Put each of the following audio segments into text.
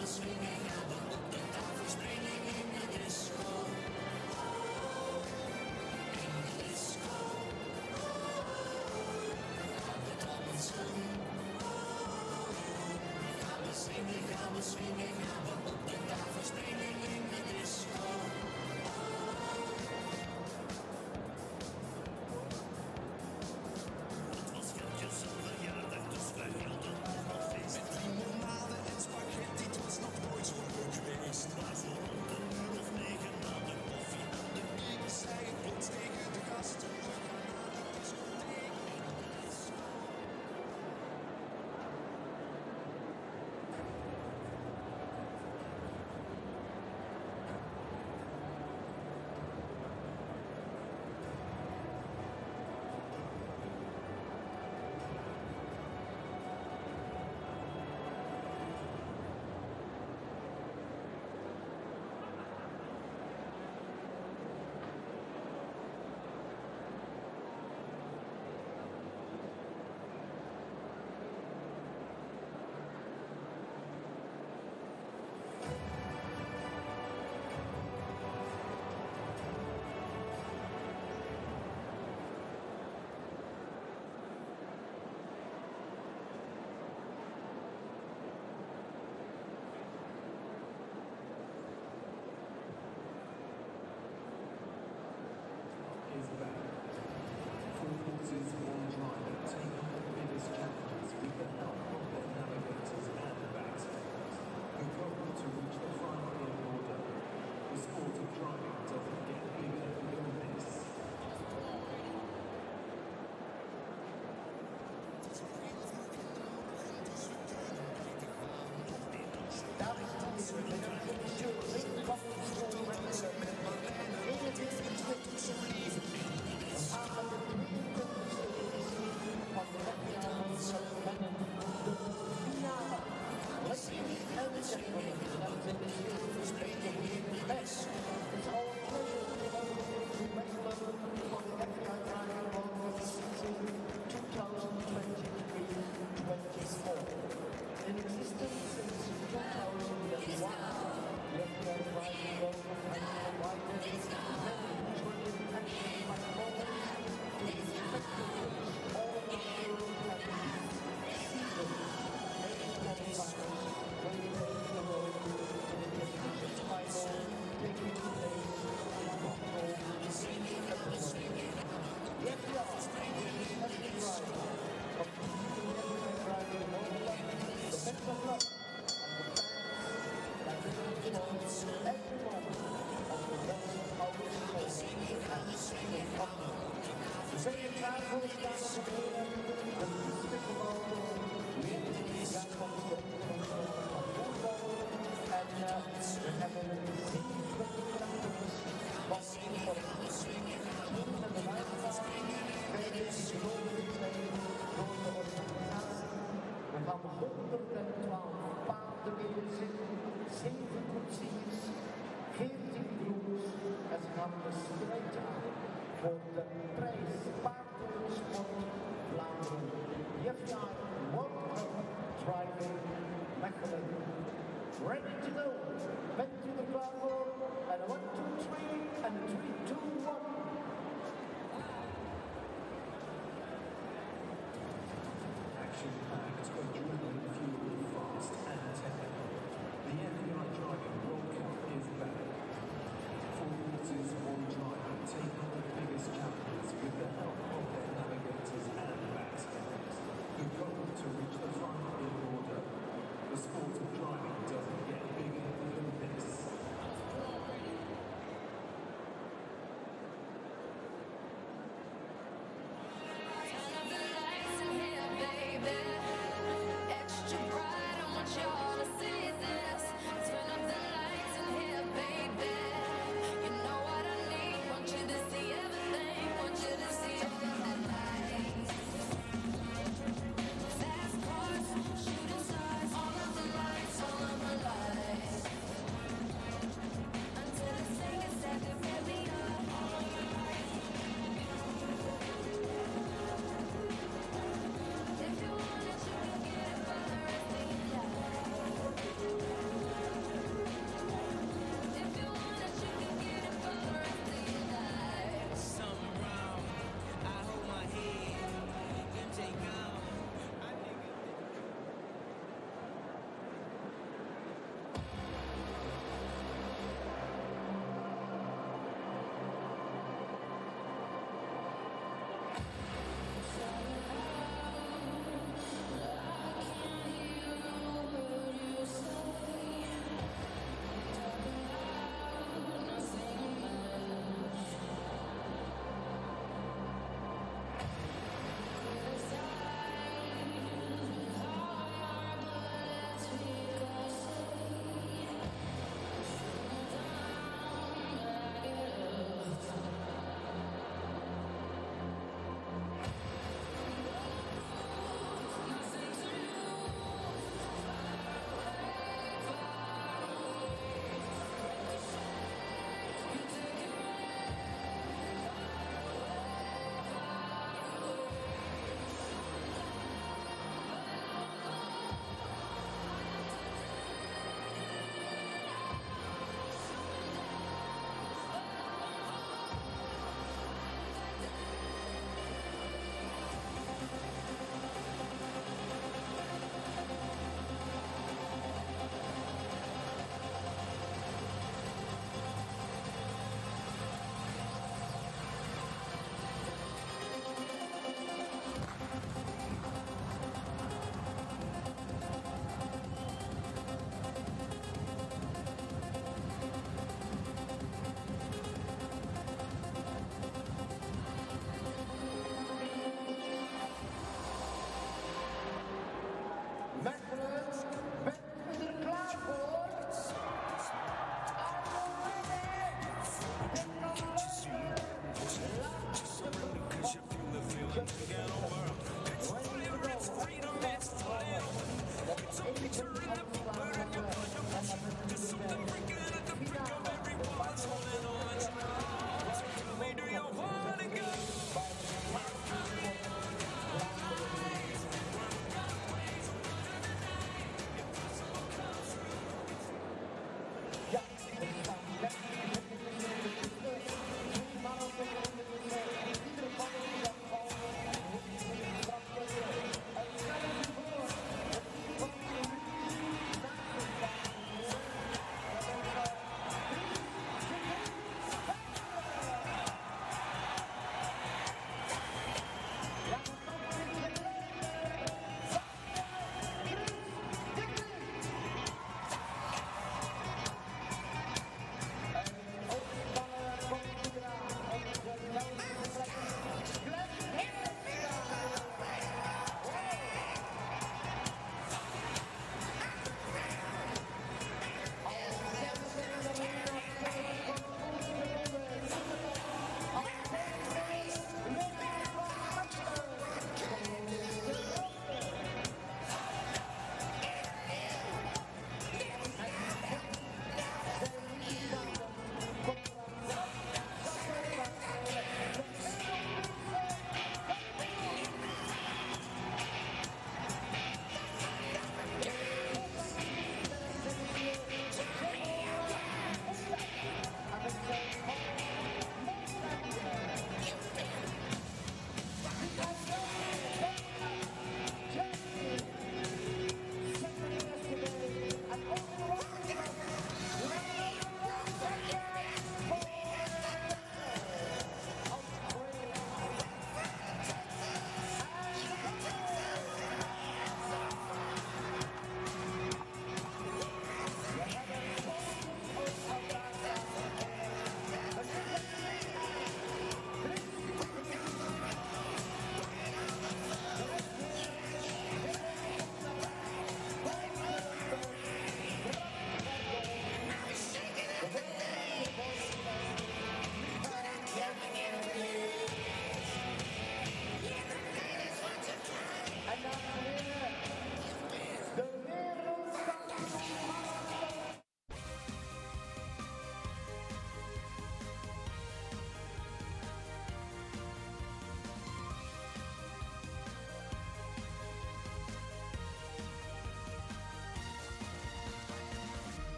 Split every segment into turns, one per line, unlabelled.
we swingen, gaan we op de tafel springen in de disco. In de disco. Gaan we dansen. Gaan we swingen, gaan we swingen, gaan we op de tafel springen in de disco. Het was Geerts zijn verjaardag, dus wij hielden allemaal feest. Met limonade en spaghetti, het was nog nooit zo leuk geweest. Maar zo rond een uur of 9 na de koffie en de bier, zei ik plots tegen de gasten, we gaan naar de discotheek in de disco.
Is back. 4 horses, 1 driver, take on the biggest challenges with the help of their navigators and backstabbers. The goal to reach the final in order. The sport of driving doesn't get bigger than this.
It's our pleasure to welcome to Mechelen for the FEI Driving World Cup season 2023-24. In existence since 2001, the FEI Driving World Cup has provided many training action platforms to respectively all around Europe and season. Many qualifiers will be taking the road in the championship final taking place in Brauchle. The FEI competing in the Driving World Cup, the best of luck and the fans that will enjoy every moment of the 1 hour race and the final. The second time will be down at the corner, the despicable that comes from and we have a seat with the captains boxing for the team and the night time. Vrijdag is Jérôme Voutaz, Koos de Ronde. We gaan 112 paarden bezig, 7 koetsiers, 14 groeps en ze gaan de strijd aan voor de prijs paardensport Vlaanderen. The FEI World Cup Driving Mechelen. Ready to go, back to the platform, and 1, 2, 3, and 3, 2, 1.
Action-packed, adrenaline-fueled, fast and technical. The FEI Driving World Cup is back. 4 horses, 1 driver, take on the biggest challenges with the help of their navigators and backstabbers. The goal to reach the final in order. The sport of driving doesn't get bigger than this.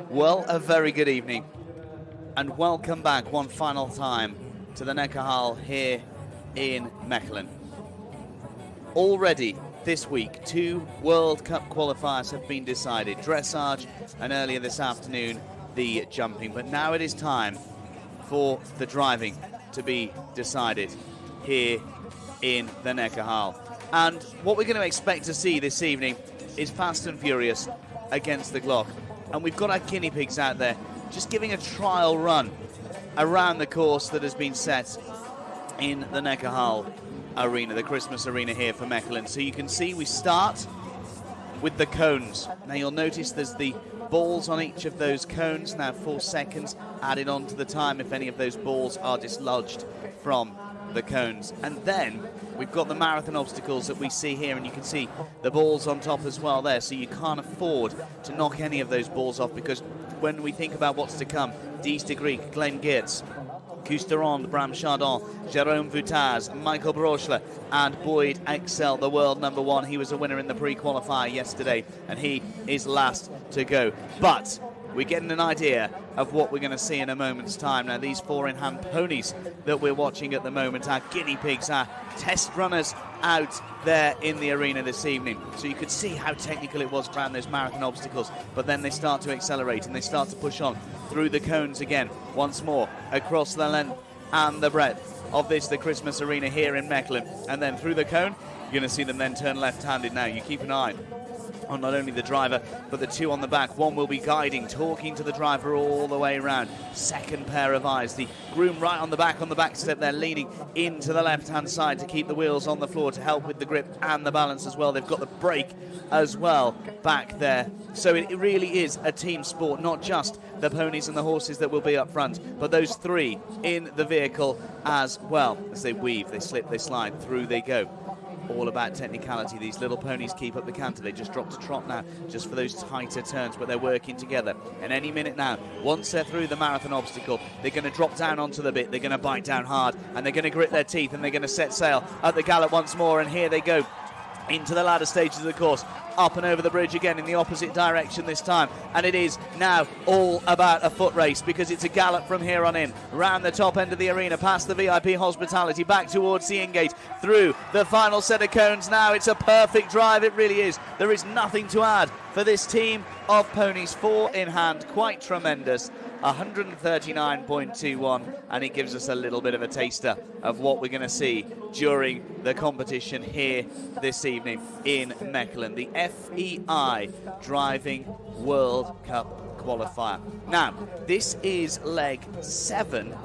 Well, a very good evening and welcome back one final time to the Neckarhal here in Mechelen. Already this week, 2 World Cup qualifiers have been decided, dressage and earlier this afternoon the jumping. But now it is time for the driving to be decided here in the Neckarhal. And what we're going to expect to see this evening is Fast and Furious against the Glock. And we've got our guinea pigs out there just giving a trial run around the course that has been set in the Neckarhal arena, the Christmas arena here for Mechelen. So you can see we start with the cones. Now you'll notice there's the balls on each of those cones. Now 4 seconds added on to the time if any of those balls are dislodged from the cones. And then we've got the marathon obstacles that we see here, and you can see the balls on top as well there, so you can't afford to knock any of those balls off, because when we think about what's to come, Dries Degrieck, Geerts, Koos de Ronde, Bram Chardon, Jérôme Voutaz, Michael Brauchle, and Boyd Exell, the world number 1. He was a winner in the pre-qualifier yesterday, and he is last to go. But we're getting an idea of what we're going to see in a moment's time. Now, these 4-in-hand ponies that we're watching at the moment are guinea pigs, are test runners out there in the arena this evening. So you could see how technical it was around those marathon obstacles, but then they start to accelerate and they start to push on through the cones again, once more across the length and the breadth of the Christmas arena here in Mechelen. And then through the cone, you're going to see them then turn left-handed now. You keep an eye on not only the driver, but the 2 on the back. One will be guiding, talking to the driver all the way around. Second pair of eyes. The groom right on the back step there, leaning into the left-hand side to keep the wheels on the floor to help with the grip and the balance as well. They've got the brake as well back there. So it really is a team sport, not just the ponies and the horses that will be up front, but those 3 in the vehicle as well. As they weave, they slip, they slide, through they go. All about technicality. These little ponies keep up the canter. They just drop to trot now, just for those tighter turns, but they're working together. And any minute now, once they're through the marathon obstacle, they're going to drop down onto the bit, they're going to bite down hard, and they're going to grit their teeth, and they're going to set sail at the gallop once more. And here they go into the latter stages of the course, up and over the bridge again in the opposite direction this time. And it is now all about a foot race, because it's a gallop from here on in, round the top end of the arena, past the VIP hospitality, back towards the in-gate, through the final set of cones. Now it's a perfect drive, it really is. There is nothing to add for this team of ponies, 4 in hand, quite tremendous. 139.21, and it gives us a little bit of a taster of what we're going to see during the competition here this evening in Mechelen, the FEI Driving World Cup qualifier. Now, this is leg 7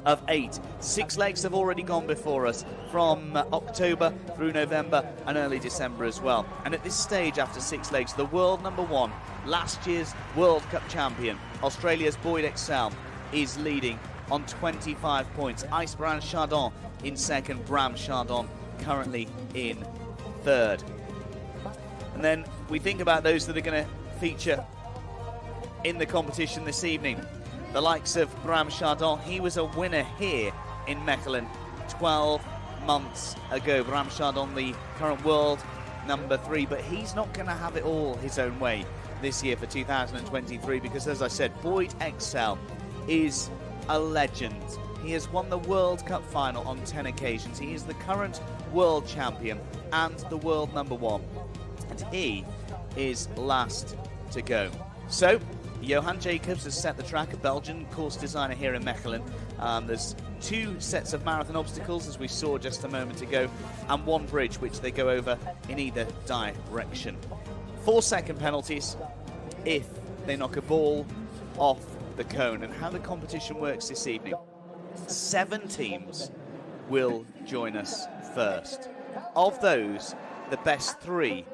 of 8. 6 legs have already gone before us, from October through November and early December as well. And at this stage, after 6 legs, the world number 1, last year's World Cup champion, Australia's Boyd Exell, is leading on 25 points. Bram Chardon in second, Bram Chardon currently in third. And then we think about those that are going to feature in the competition this evening. The likes of Bram Chardon, he was a winner here in Mechelen 12 months ago. Bram Chardon, the current world number 3, but he's not going to have it all his own way this year for 2023, because, as I said, Boyd Exell is a legend. He has won the World Cup final on 10 occasions. He is the current world champion and the world number 1, and he is last to go. So Johan Jacobs has set the track, a Belgian course designer here in Mechelen. There's 2 sets of marathon obstacles, as we saw just a moment ago, and 1 bridge which they go over in either direction. 4-second penalties if they knock a ball off the cone. And how the competition works this evening: 7 teams will join us first. Of those, the best 3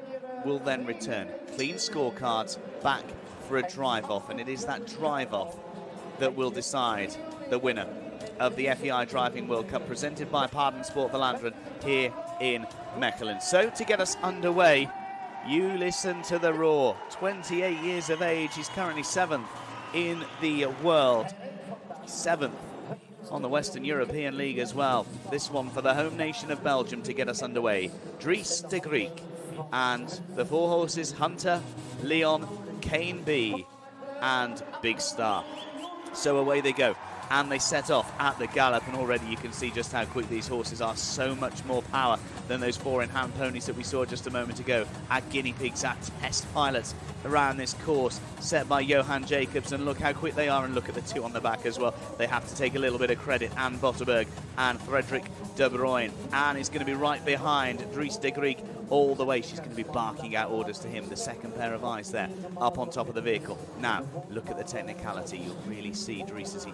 will then return. Clean scorecards back for a drive-off, and it is that drive-off that will decide the winner of the FEI Driving World Cup, presented by Pardon Sport Valanderen here in Mechelen. So to get us underway, you listen to the roar. 28 years of age, he's currently 7th in the world, 7th on the Western European League as well. This one for the home nation of Belgium to get us underway. Dries Degrieck and the 4 horses Hunter, Leon, Kane B and Big Star. So away they go, and they set off at the gallop, and already you can see just how quick these horses are. So much more power than those 4-in-hand ponies that we saw just a moment ago. Our guinea pigs, our test pilots around this course set by Johan Jacobs, and look how quick they are, and look at the 2 on the back as well. They have to take a little bit of credit. Anne Botterberg and Frederick De Bruyne. Anne is going to be right behind Dries Degrieck all the way. She's going to be barking out orders to him. The second pair of eyes there up on top of the vehicle. Now look at the technicality. You'll really see Dries as he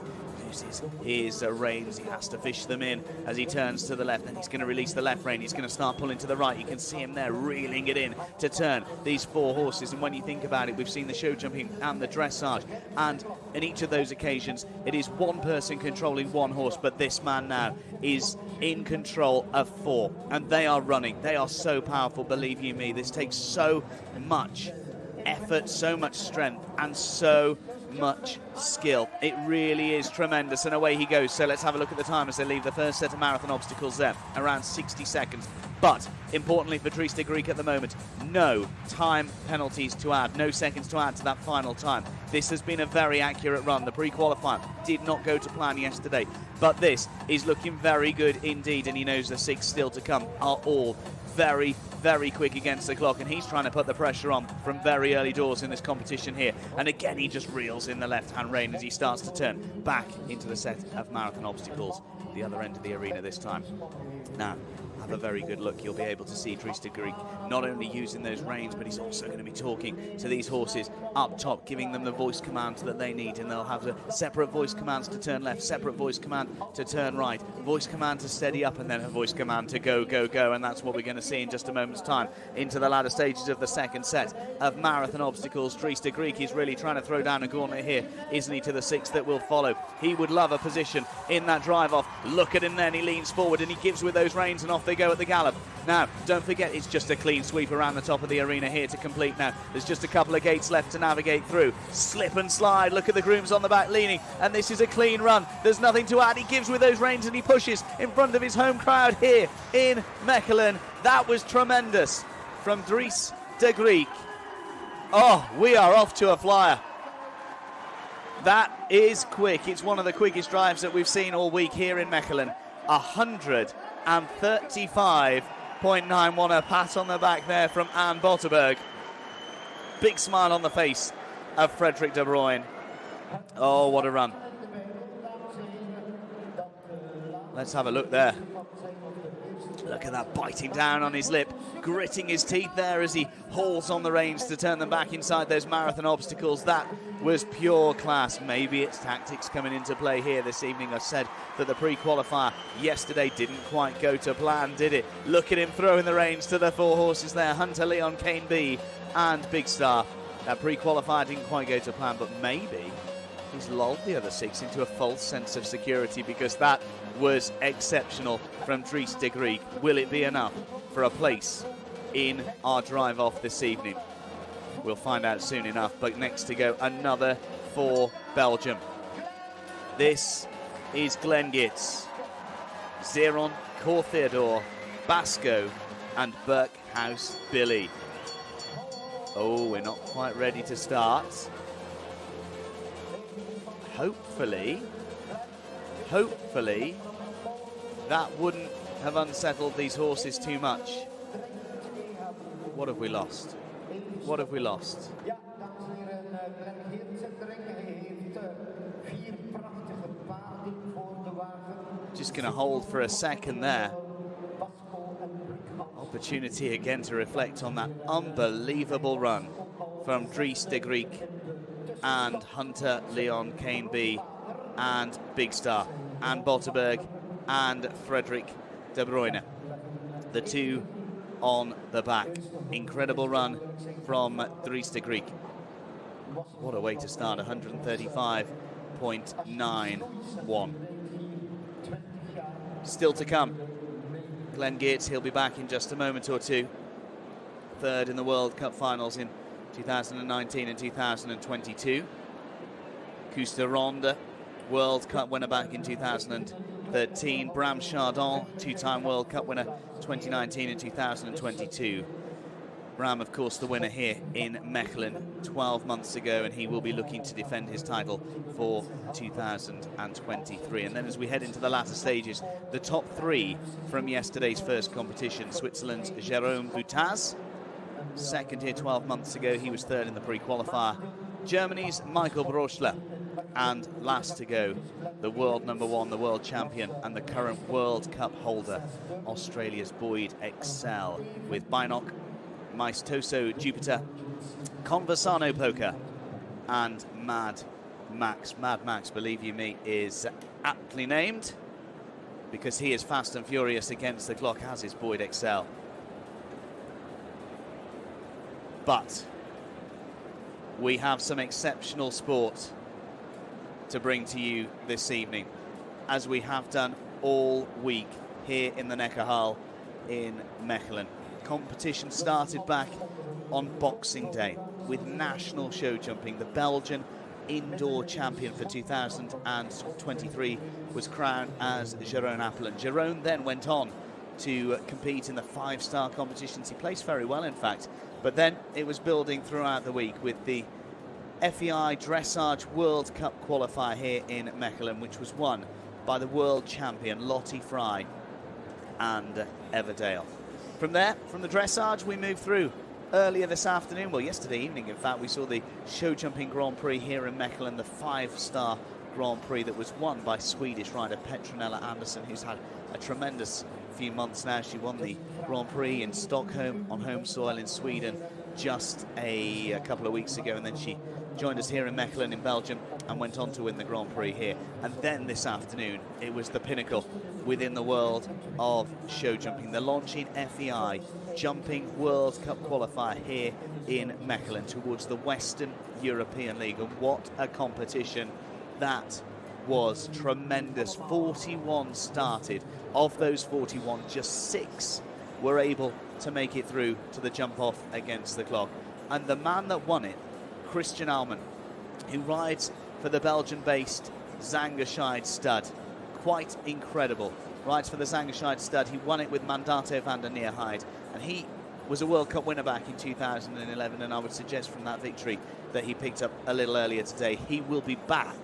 loses his reins. He has to fish them in as he turns to the left. Then he's going to release the left rein. He's going to start pulling to the right. You can see him there reeling it in to turn these 4 horses. And when you think about it, we've seen the show jumping and the dressage. And in each of those occasions, it is one person controlling one horse. But this man now is in control of 4. And they are running. They are so powerful, believe you me. This takes so much effort, so much strength, and so much skill. It really is tremendous, and away he goes. So let's have a look at the time as they leave the first set of marathon obstacles there, around 60 seconds. But importantly for Dries Degrieck at the moment, no time penalties to add, no seconds to add to that final time. This has been a very accurate run. The pre-qualifier did not go to plan yesterday, but this is looking very good indeed, and he knows the 6 still to come are all very, very quick against the clock, and he's trying to put the pressure on from very early doors in this competition here. And again, he just reels in the left-hand rein as he starts to turn back into the set of marathon obstacles, the other end of the arena this time. Now, have a very good look. You'll be able to see Dries Degrieck not only using those reins, but he's also going to be talking to these horses up top, giving them the voice commands that they need, and they'll have the separate voice commands to turn left, separate voice command to turn right, voice command to steady up, and then a voice command to go, go, go. And that's what we're going to see in just a moment's time into the latter stages of the second set of marathon obstacles. Dries Degrieck is really trying to throw down a gauntlet here, isn't he, to the 6 that will follow. He would love a position in that drive off. Look at him then, he leans forward and he gives with those reins, and off they go at the gallop. Now, don't forget, it's just a clean sweep around the top of the arena here to complete now. There's just a couple of gates left to navigate through. Slip and slide. Look at the grooms on the back leaning, and this is a clean run. There's nothing to add. He gives with those reins and he pushes in front of his home crowd here in Mechelen. That was tremendous from Dries Degrieck. Oh, we are off to a flyer. That is quick. It's one of the quickest drives that we've seen all week here in Mechelen. 135.91, a pat on the back there from Anne Botterberg. Big smile on the face of Frederick De Bruyne. Oh, what a run. Let's have a look there. Look at that, biting down on his lip, gritting his teeth there as he hauls on the reins to turn them back inside those marathon obstacles. That was pure class. Maybe it's tactics coming into play here this evening. I said that the pre-qualifier yesterday didn't quite go to plan, did it? Look at him throwing the reins to the 4 horses there, Hunter, Leon, Kane B and Big Star. That pre-qualifier didn't quite go to plan, but maybe he's lulled the other 6 into a false sense of security, because that was exceptional from Dries Degrieck. Will it be enough for a place in our drive off this evening? We'll find out soon enough. But next to go, another for Belgium. This is Glenn Geerts, Zeron, Cor Theodore, Basco and Berkhouse Billy. Oh, we're not quite ready to start. Hopefully, that wouldn't have unsettled these horses too much. What have we lost? What have we lost? Just going to hold for a second there. Opportunity again to reflect on that unbelievable run from Dries Degrieck and Hunter, Leon, Kane B and Big Star and Botterberg and Frederick De Bruyne. The 2 on the back. Incredible run from Dries Degrieck. What a way to start, 135.91. Still to come. Glenn Geerts, he'll be back in just a moment or two. 3rd in the World Cup finals in 2019 and 2022. Koos de Ronde, World Cup winner back in 2013. Bram Chardon, 2-time World Cup winner 2019 and 2022. Bram, of course, the winner here in Mechelen 12 months ago, and he will be looking to defend his title for 2023. And then as we head into the latter stages, the top 3 from yesterday's first competition. Switzerland's Jérôme Voutaz, 2nd here 12 months ago. He was 3rd in the pre-qualifier. Germany's Michael Brauchle. And last to go, the world #1, the world champion and the current World Cup holder, Australia's Boyd Exell, with Binoc, Maestoso Jupiter, Conversano Poker and Mad Max, Mad Max, believe you me, is aptly named, because he is fast and furious against the clock, as is Boyd Exell. But we have some exceptional sport to bring to you this evening, as we have done all week here in the Neckarhal in Mechelen. Competition started back on Boxing Day with national show jumping. The Belgian indoor champion for 2023 was crowned as Jérôme Voutaz. Jérôme then went on to compete in the 5-star competitions. He placed very well, in fact, but then it was building throughout the week with the FEI Dressage World Cup qualifier here in Mechelen, which was won by the world champion Lottie Fry and Everdale. From there, from the dressage, we moved through earlier this afternoon, well, yesterday evening, in fact, we saw the show jumping Grand Prix here in Mechelen, the 5-star Grand Prix that was won by Swedish rider Petronella Andersson, who's had a tremendous few months now. She won the Grand Prix in Stockholm on home soil in Sweden just a couple of weeks ago, and then she joined us here in Mechelen in Belgium and went on to win the Grand Prix here. And then this afternoon, it was the pinnacle within the world of show jumping, the launching FEI Jumping World Cup qualifier here in Mechelen towards the Western European League. And what a competition that was. Tremendous. 41 started. Of those 41, just 6 were able to make it through to the jump off against the clock. And the man that won it, Christian Alman, who rides for the Belgian-based Zangerscheid stud. Quite incredible. Rides for the Zangerscheid stud. He won it with Mandato van der Neerheid, and he was a World Cup winner back in 2011, and I would suggest from that victory that he picked up a little earlier today, he will be back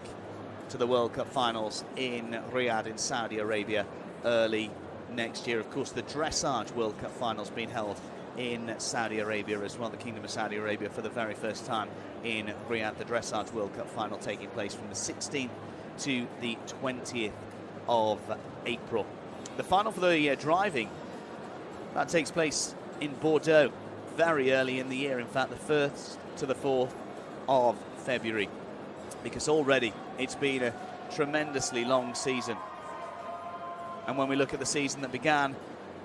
to the World Cup finals in Riyadh in Saudi Arabia early next year. Of course, the Dressage World Cup finals being held in Saudi Arabia as well, the Kingdom of Saudi Arabia, for the very first time in Riyadh. The Dressage World Cup final taking place from the 16th to the 20th of April. The final for the driving, that takes place in Bordeaux very early in the year, in fact the 1st to the 4th of February, because already it's been a tremendously long season. And when we look at the season that began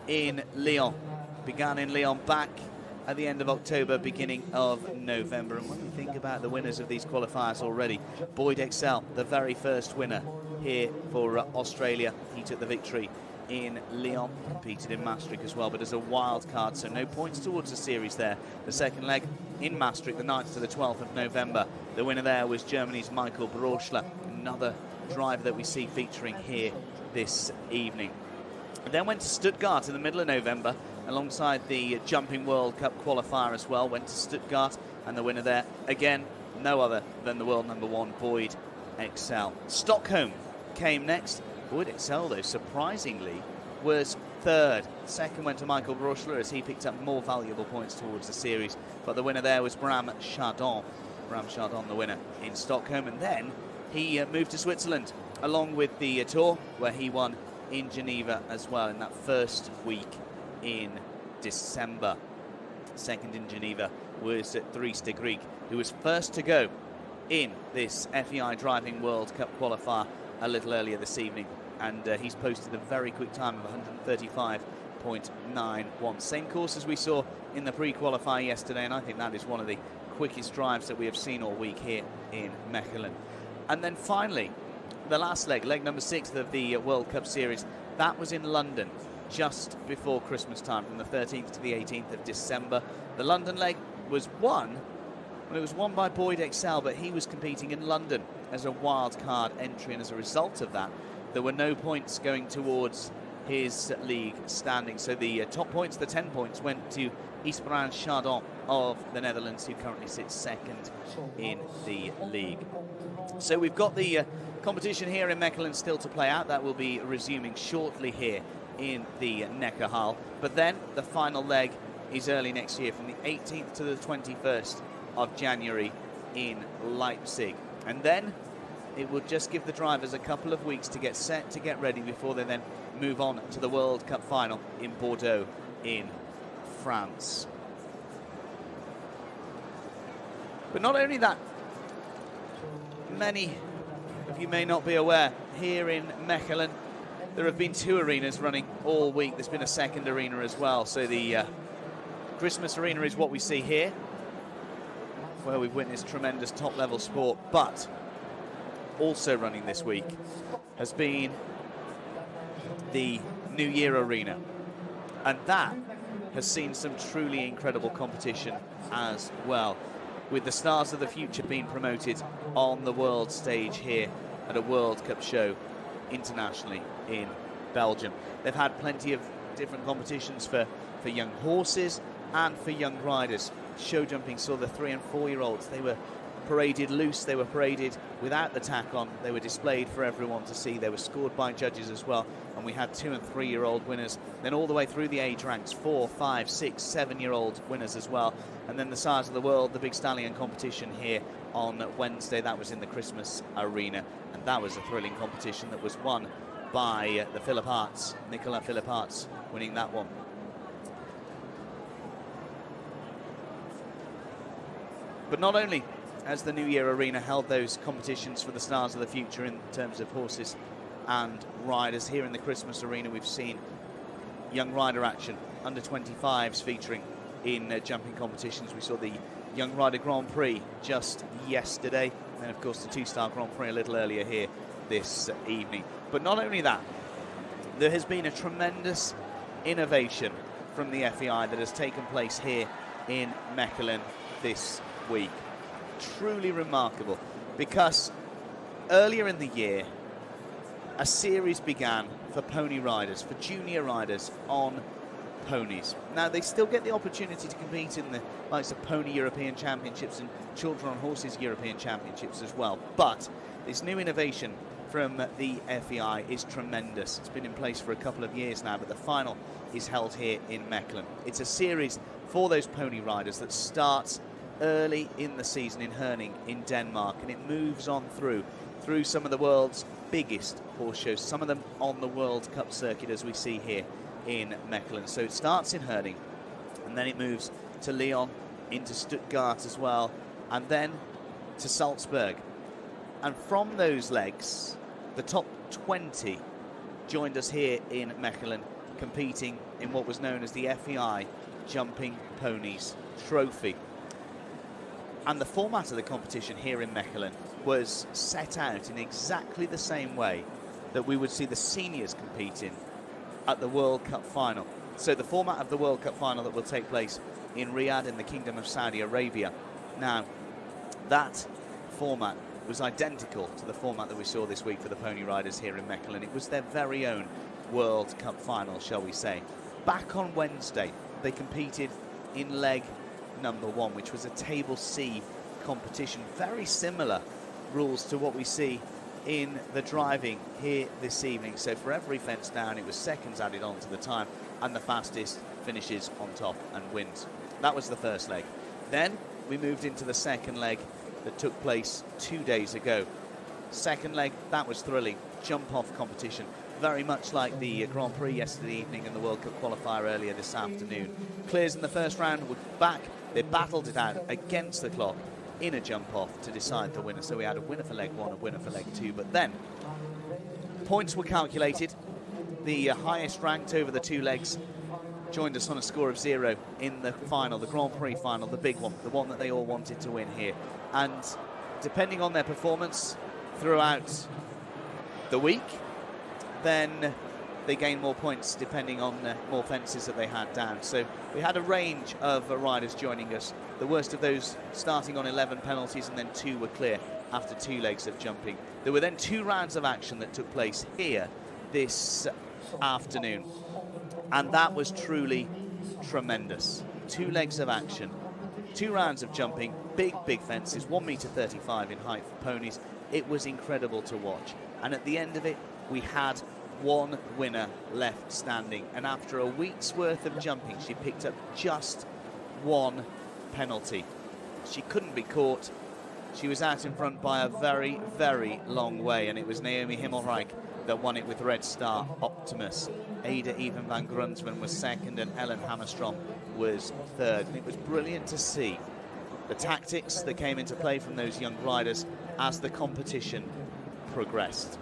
in Lyon back at the end of October, beginning of November, and when we think about the winners of these qualifiers already, Boyd Exell, the very first winner here for Australia, he took the victory in Lyon, competed in Maastricht as well, but as a wild card, so no points towards the series there. The second leg in Maastricht, the 9th to the 12th of November. The winner there was Germany's Michael Brauchle, another driver that we see featuring here this evening. And then went to Stuttgart in the middle of November, alongside the Jumping World Cup qualifier as well. Went to Stuttgart, and the winner there, again, no other than the world number 1, Boyd Exell. Stockholm came next. Boyd Exell, though, surprisingly, was third. Second went to Michael Brauchle, as he picked up more valuable points towards the series. But the winner there was Bram Chardon. Bram Chardon, the winner in Stockholm. And then he moved to Switzerland, along with the Tour, where he won in Geneva as well in that first week in December. Second in Geneva was Dries Degrieck, who was first to go in this FEI Driving World Cup qualifier a little earlier this evening, and he's posted a very quick time of 135.91. Same course as we saw in the pre-qualifier yesterday, and I think that is one of the quickest drives that we have seen all week here in Mechelen. And then finally, the last leg, leg number 6 of the World Cup Series, that was in London just before Christmas time, from the 13th to the 18th of December. The London leg was won. Well, it was won by Boyd Exell, but he was competing in London as a wild card entry, and as a result of that, there were no points going towards his league standing. So the top points, the 10 points, went to Bram Chardon of the Netherlands, who currently sits second in the league. So we've got the competition here in Mechelen still to play out. That will be resuming shortly here in the Neckarhal. But then the final leg is early next year, from the 18th to the 21st of January in Leipzig. And then it will just give the drivers a couple of weeks to get set, to get ready, before they then move on to the World Cup final in Bordeaux in France. But not only that, many of you may not be aware, here in Mechelen, there have been 2 arenas running all week. There's been a second arena as well. So the Christmas arena is what we see here, where we've witnessed tremendous top-level sport. But also running this week has been the New Year arena. And that has seen some truly incredible competition as well, with the stars of the future being promoted on the world stage here at a World Cup show internationally in Belgium. They've had plenty of different competitions for young horses and for young riders. Show jumping saw the 3 and 4 year olds. They were paraded loose, they were paraded without the tack on, they were displayed for everyone to see. They were scored by judges as well, and we had 2 and 3 year old winners, then all the way through the age ranks, 4, 5, 6, 7 year old winners as well. And then the Size of the World, the big stallion competition here on Wednesday, that was in the Christmas arena, and that was a thrilling competition that was won by the Philip Arts, Nicolas Philip Arts winning that one. But not only has the New Year Arena held those competitions for the stars of the future in terms of horses and riders, here in the Christmas Arena we've seen young rider action, under 25s featuring in jumping competitions. We saw the Young Rider Grand Prix just yesterday, and of course the 2-star Grand Prix a little earlier here this evening. But not only that, there has been a tremendous innovation from the FEI that has taken place here in Mechelen this week. Truly remarkable, because earlier in the year a series began for pony riders, for junior riders on ponies. Now they still get the opportunity to compete in the likes of Pony European Championships and Children on Horses European Championships as well, but this new innovation from the FEI is tremendous. It's been in place for a couple of years now, but the final is held here in Mechelen. It's a series for those pony riders that starts early in the season in Herning in Denmark, and it moves on through some of the world's biggest horse shows, some of them on the World Cup circuit as we see here in Mechelen. So it starts in Herning, and then it moves to Lyon, into Stuttgart as well, and then to Salzburg. And from those legs, the top 20 joined us here in Mechelen, competing in what was known as the FEI Jumping Ponies Trophy. And the format of the competition here in Mechelen was set out in exactly the same way that we would see the seniors competing at the World Cup final. So the format of the World Cup final that will take place in Riyadh in the Kingdom of Saudi Arabia. Now, that format was identical to the format that we saw this week for the pony riders here in Mechelen. It was their very own World Cup final, shall we say. Back on Wednesday, they competed in leg number 1, which was a Table C competition. Very similar rules to what we see in the driving here this evening. So for every fence down, it was seconds added on to the time, and the fastest finishes on top and wins. That was the first leg. Then we moved into the second leg that took place 2 days ago. Second leg, that was thrilling. Jump-off competition, very much like the Grand Prix yesterday evening and the World Cup qualifier earlier this afternoon. Clears in the first round were back. They battled it out against the clock in a jump-off to decide the winner. So we had a winner for leg 1, a winner for leg 2. But then points were calculated. The highest ranked over the 2 legs joined us on a score of 0 in the final, the Grand Prix final, the big one, the one that they all wanted to win here. And depending on their performance throughout the week, then they gain more points depending on more fences that they had down. So we had a range of riders joining us, the worst of those starting on 11 penalties, and then 2 were clear after 2 legs of jumping. There were then 2 rounds of action that took place here this afternoon, and that was truly tremendous. 2 legs of action, 2 rounds of jumping, big fences, 1.35 m in height for ponies. It was incredible to watch, and at the end of it we had 1 winner left standing, and after a week's worth of jumping she picked up just 1 penalty. She couldn't be caught. She was out in front by a very long way, and it was Naomi Himmelreich that won it with Red Star Optimus. Ada Even van Grunsven was second, and Ellen Hammerstrom was third. And it was brilliant to see the tactics that came into play from those young riders as the competition progressed.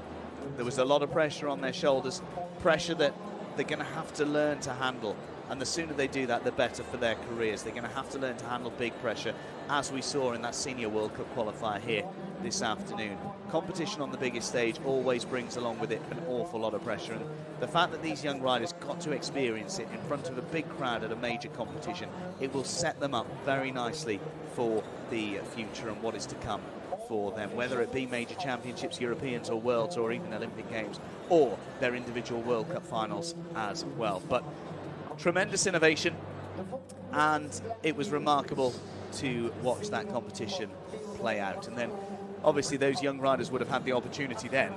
There was a lot of pressure on their shoulders, pressure that they're going to have to learn to handle. And the sooner they do that, the better for their careers. They're going to have to learn to handle big pressure, as we saw in that Senior World Cup qualifier here this afternoon. Competition on the biggest stage always brings along with it an awful lot of pressure. And the fact that these young riders got to experience it in front of a big crowd at a major competition, it will set them up very nicely for the future and what is to come for them, whether it be major championships, Europeans or Worlds or even Olympic Games, or their individual World Cup finals as well. But tremendous innovation, and it was remarkable to watch that competition play out. And then obviously those young riders would have had the opportunity then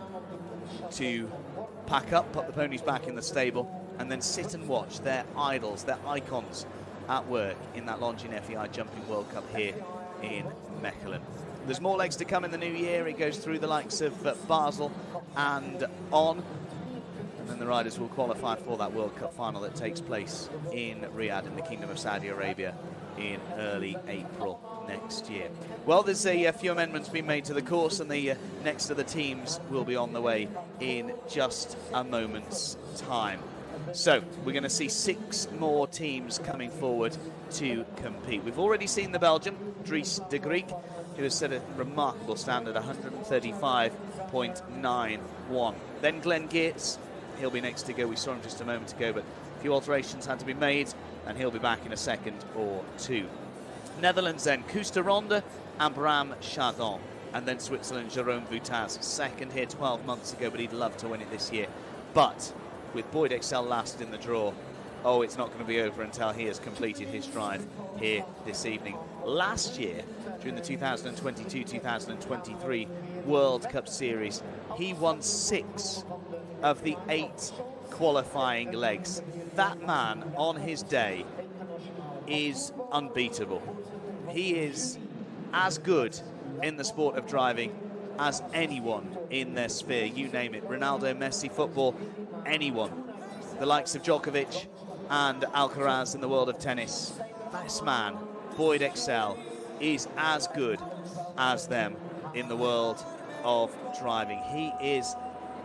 to pack up, put the ponies back in the stable, and then sit and watch their idols, their icons at work in that Longines FEI Jumping World Cup here in Mechelen. There's more legs to come in the new year. It goes through the likes of Basel and on. And then the riders will qualify for that World Cup final that takes place in Riyadh in the Kingdom of Saudi Arabia in early April next year. Well, there's a few amendments being made to the course, and the next of the teams will be on the way in just a moment's time. So we're going to see 6 more teams coming forward to compete. We've already seen the Belgian, Dries Degrieck, who has set a remarkable standard, 135.91. Then Glenn Geerts, he'll be next to go. We saw him just a moment ago, but a few alterations had to be made, and he'll be back in a second or two. Netherlands then, Koos de Ronde and Bram Chardon. And then Switzerland, Jérôme Voutaz, second here 12 months ago, but he'd love to win it this year. But with Boyd Exell last in the draw, oh, it's not going to be over until he has completed his drive here this evening. Last year, during the 2022-2023 World Cup Series, he won 6 of the 8 qualifying legs. That man, on his day, is unbeatable. He is as good in the sport of driving as anyone in their sphere. You name it, Ronaldo, Messi, football, anyone. The likes of Djokovic and Alcaraz in the world of tennis. This man, Boyd Exell, is as good as them in the world of driving. He is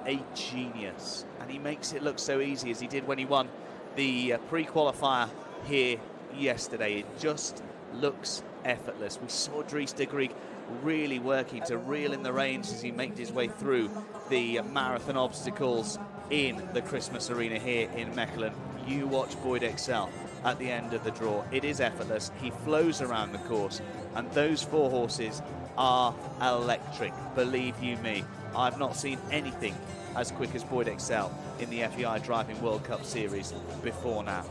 a genius, and he makes it look so easy, as he did when he won the pre-qualifier here yesterday. It just looks effortless. We saw Dries Degrieck really working to reel in the reins as he made his way through the marathon obstacles in the Christmas arena here in Mechelen. You watch Boyd Exell at the end of the draw. It is effortless. He flows around the course, and those 4 horses are electric, believe you me. I've not seen anything as quick as Boyd Exell in the FEI Driving World Cup Series before now.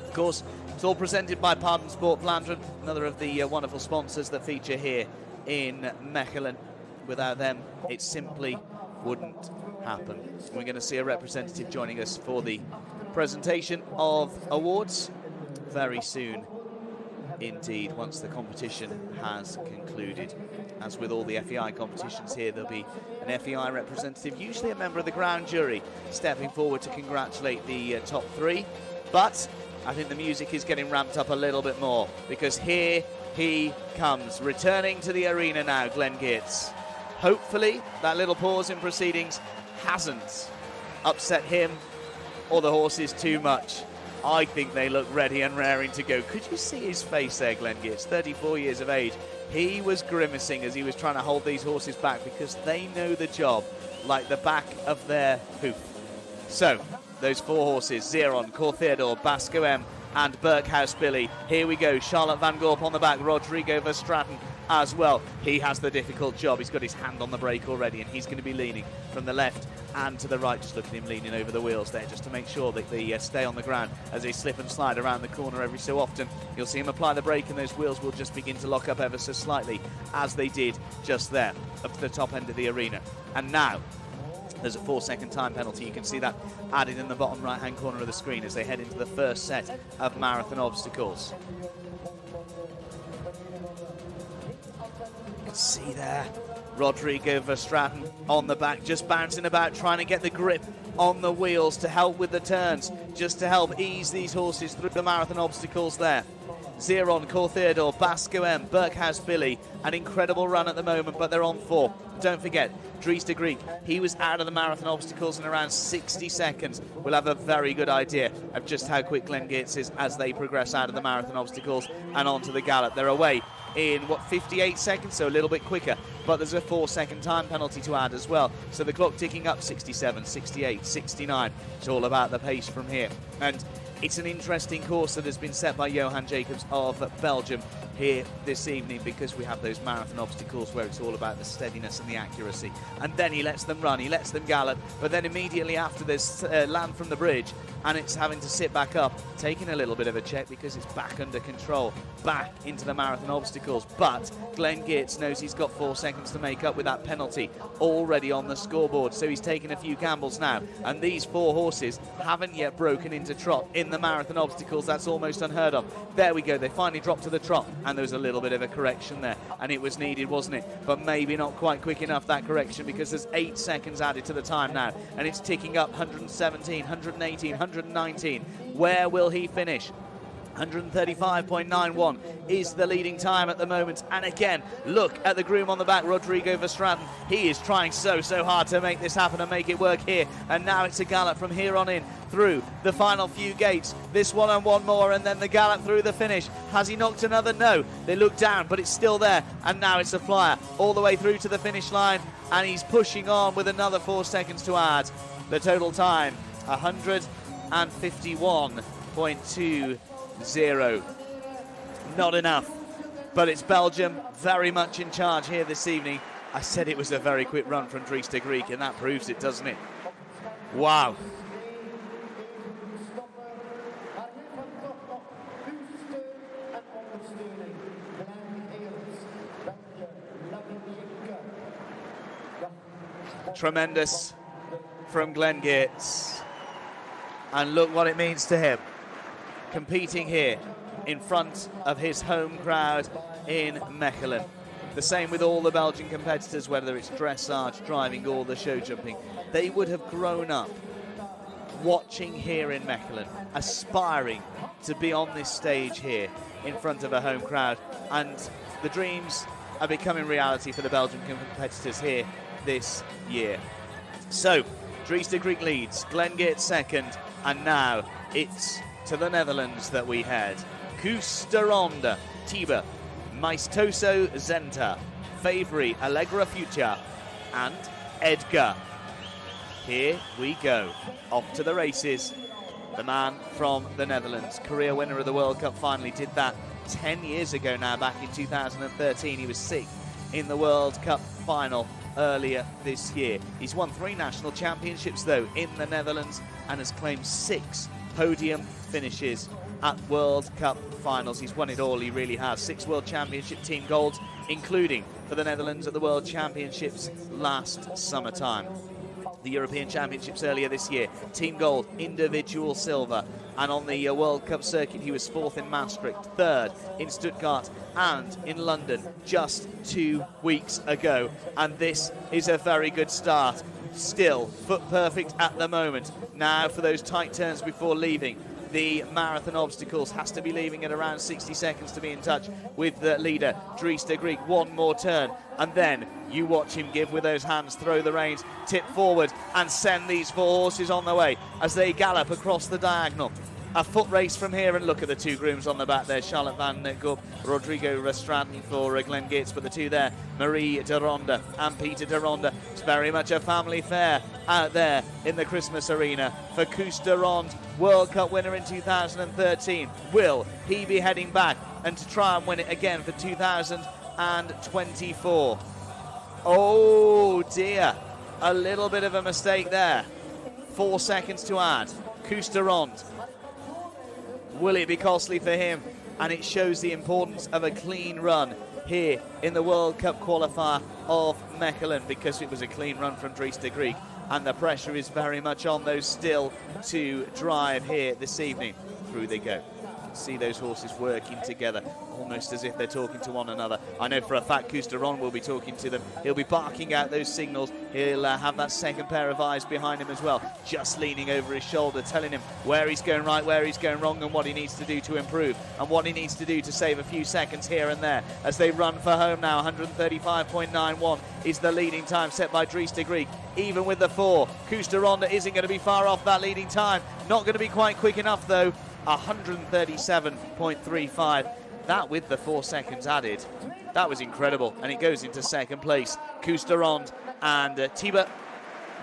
Of course, it's all presented by Pardon Sport Vlaanderen, another of the wonderful sponsors that feature here in Mechelen. Without them, it simply wouldn't happen. We're going to see a representative joining us for the presentation of awards very soon indeed, once the competition has concluded. As with all the FEI competitions here, there'll be an FEI representative, usually a member of the ground jury, stepping forward to congratulate the top 3. But I think the music is getting ramped up a little bit more, because here he comes, returning to the arena now, Glenn Geerts. Hopefully that little pause in proceedings hasn't upset him or the horses too much. I think they look ready and raring to go. Could you see his face there, Glenn Geerts, 34 years of age? He was grimacing as he was trying to hold these horses back, because they know the job like the back of their hoof. So, those 4 horses, Zeron, Cor Theodore, Basco M and Berkhouse Billy. Here we go, Charlotte Van Gorp on the back, Rodrigo Verstraeten as well. He has the difficult job. He's got his hand on the brake already, and he's going to be leaning from the left and to the right. Just look at him leaning over the wheels there, just to make sure that they stay on the ground as they slip and slide around the corner every so often. You'll see him apply the brake, and those wheels will just begin to lock up ever so slightly, as they did just there up to the top end of the arena. And now there's a 4-second time penalty. You can see that added in the bottom right-hand corner of the screen as they head into the first set of marathon obstacles. You can see there Rodrigo Verstraeten on the back, just bouncing about, trying to get the grip on the wheels to help with the turns, just to help ease these horses through the marathon obstacles there. Zeron, Cor Theodore, Basco M, Berkhouse Billy. An incredible run at the moment, but they're on 4. Don't forget, Dries Degrieck, he was out of the marathon obstacles in around 60 seconds. We'll have a very good idea of just how quick Glenn Geerts is as they progress out of the marathon obstacles and onto the gallop. They're away in, 58 seconds, so a little bit quicker. But there's a 4-second time penalty to add as well. So the clock ticking up, 67, 68, 69. It's all about the pace from here. And it's an interesting course that has been set by Johan Jacobs of Belgium here this evening, because we have those marathon obstacles where it's all about the steadiness and the accuracy. And then he lets them run, he lets them gallop, but then immediately after this land from the bridge, and it's having to sit back up, taking a little bit of a check because it's back under control, back into the marathon obstacles. But Glenn Geerts knows he's got 4 seconds to make up with that penalty already on the scoreboard, so he's taking a few gambles now. And these 4 horses haven't yet broken into trot in the marathon obstacles. That's almost unheard of. There we go, they finally dropped to the trot, and there was a little bit of a correction there, and it was needed, wasn't it? But maybe not quite quick enough, that correction, because there's 8 seconds added to the time now, and it's ticking up. 117, 118, 119. Where will he finish? 135.91 is the leading time at the moment. And again, look at the groom on the back, Rodrigo Verstraeten. He is trying so hard to make this happen and make it work here. And now it's a gallop from here on in through the final few gates. This one and one more, and then the gallop through the finish. Has he knocked another? No. They look down, but it's still there. And now it's a flyer all the way through to the finish line. And he's pushing on with another 4 seconds to add. The total time, 151.20. Not enough, but it's Belgium very much in charge here this evening. I said it was a very quick run from Dries Degrieck, and that proves it, doesn't it? Wow. Tremendous from Glenn Geerts. And look what it means to him, competing here in front of his home crowd in Mechelen. The same with all the Belgian competitors, whether it's dressage, driving or the show jumping. They would have grown up watching here in Mechelen, aspiring to be on this stage here in front of a home crowd. And the dreams are becoming reality for the Belgian competitors here this year. So, Dries Degrieck leads, Glenn Geerts second, and now it's to the Netherlands that we head. Koos de Ronde, Tiber, Maestoso Zenta, Favori, Allegra Future, and Edgar. Here we go, off to the races. The man from the Netherlands, career winner of the World Cup, finally did that 10 years ago now, back in 2013. He was 6th in the World Cup final earlier this year. He's won 3 national championships though in the Netherlands, and has claimed 6 podium finishes at World Cup finals. He's won it all, he really has. 6 World Championship team golds, including for the Netherlands at the World Championships last summertime. The European Championships earlier this year, team gold, individual silver. And on the World Cup circuit, he was 4th in Maastricht, 3rd in Stuttgart and in London just 2 weeks ago. And this is a very good start. Still foot perfect at the moment. Now for those tight turns before leaving the marathon obstacles, has to be leaving at around 60 seconds to be in touch with the leader, Dries Degrieck. One more turn, and then you watch him give with those hands, throw the reins, tip forward, and send these 4 horses on the way as they gallop across the diagonal. A foot race from here, and look at the 2 grooms on the back there, Charlotte van Gogh, Rodrigo Verstraeten for Glenn Geerts, but the 2 there, Marie de Ronde and Peter de Ronde. It's very much a family fair out there in the Christmas arena for Koos de Ronde, World Cup winner in 2013. Will he be heading back and to try and win it again for 2024? Oh dear, a little bit of a mistake there. 4 seconds to add. Koos de Ronde. Will it be costly for him? And it shows the importance of a clean run here in the World Cup qualifier of Mechelen, because it was a clean run from Dries Degrieck, and the pressure is very much on those still to drive here this evening. Through they go. see those horses working together, almost as if they're talking to one another. I know for a fact Koos de Ronde will be talking to them. He'll be barking out those signals. He'll have that second pair of eyes behind him as well, just leaning over his shoulder, telling him where he's going right, where he's going wrong, and what he needs to do to improve, and what he needs to do to save a few seconds here and there as they run for home now. 135.91 is the leading time set by Dries Degrieck. Even with the 4, Koos de Ronde isn't going to be far off that leading time. Not going to be quite quick enough though. 137.35. That with the 4 seconds added. That was incredible. And it goes into second place. Koos de Ronde and Tiba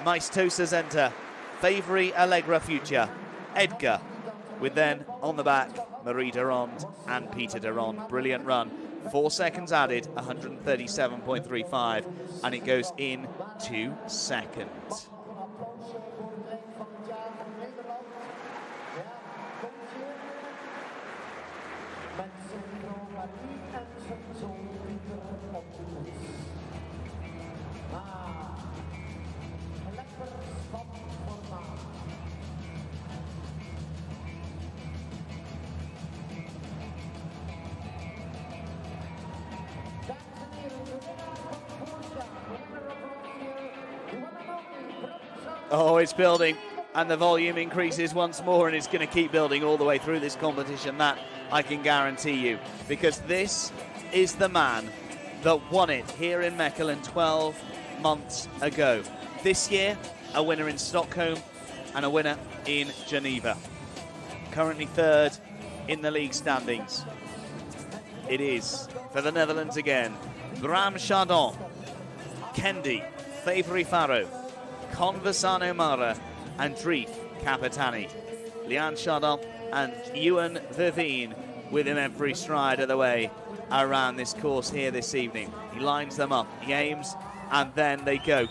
Maestosa Zenta, Favori Allegra Future, Edgar, with then on the back Marie de Ronde and Peter de Ronde. Brilliant run. 4 seconds added, 137.35, and it goes in 2 seconds. Oh, it's building, and the volume increases once more, and it's going to keep building all the way through this competition. That I can guarantee you, because this is the man that won it here in Mechelen 12 months ago. This year, a winner in Stockholm and a winner in Geneva. Currently third in the league standings. It is, for the Netherlands again, Bram Chardon, Kendi, Favori Faro, Conversano Mara and Dries Capitani. Lian Chardon and Ewan Verveen with him every stride of the way around this course here this evening. He lines them up, he aims, and then they go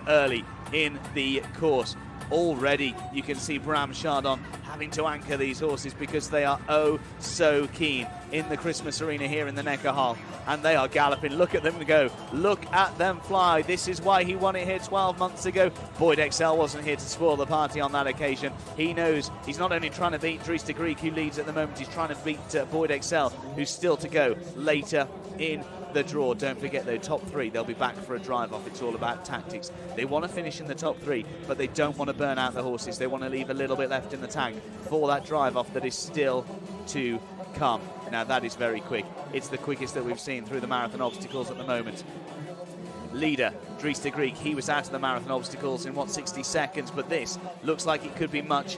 early in the course. Already you can see Bram Chardon having to anchor these horses because they are oh so keen in the Christmas arena here in the Neckarhal, and they are galloping. Look at them go, look at them fly. This is why he won it here 12 months ago. Boyd Exell wasn't here to spoil the party on that occasion. He knows he's not only trying to beat Dries Degrieck, who leads at the moment, he's trying to beat Boyd Exell, who's still to go later in the draw. Don't forget though, top 3, they'll be back for a drive off. It's all about tactics. They want to finish in the top 3, but they don't want to burn out the horses. They want to leave a little bit left in the tank for that drive off that is still to come. Now that is very quick. It's the quickest that we've seen through the marathon obstacles at the moment. Leader Dries Degrieck, he was out of the marathon obstacles in 60 seconds, but this looks like it could be much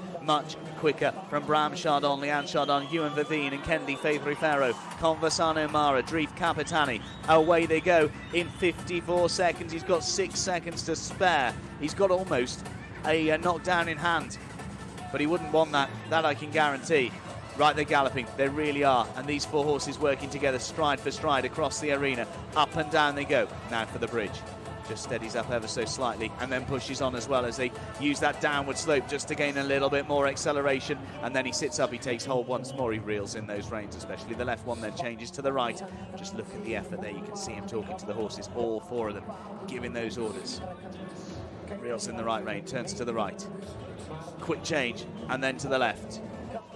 quicker from Bram Chardon, Lian Chardon, Ewan Verveen and Kendi Favori Faro, Conversano Mara, Dries Capitani. Away they go in 54 seconds. He's got 6 seconds to spare. He's got almost a knockdown in hand, but he wouldn't want that I can guarantee. Right, they're galloping, they really are, and these 4 horses working together stride for stride across the arena. Up and down they go. Now for the bridge. Just steadies up ever so slightly and then pushes on as well as they use that downward slope just to gain a little bit more acceleration, and then he sits up, he takes hold once more, he reels in those reins, especially the left one, then changes to the right. Just look at the effort there, you can see him talking to the horses, all 4 of them giving those orders. Reels in the right rein, turns to the right, quick change, and then to the left.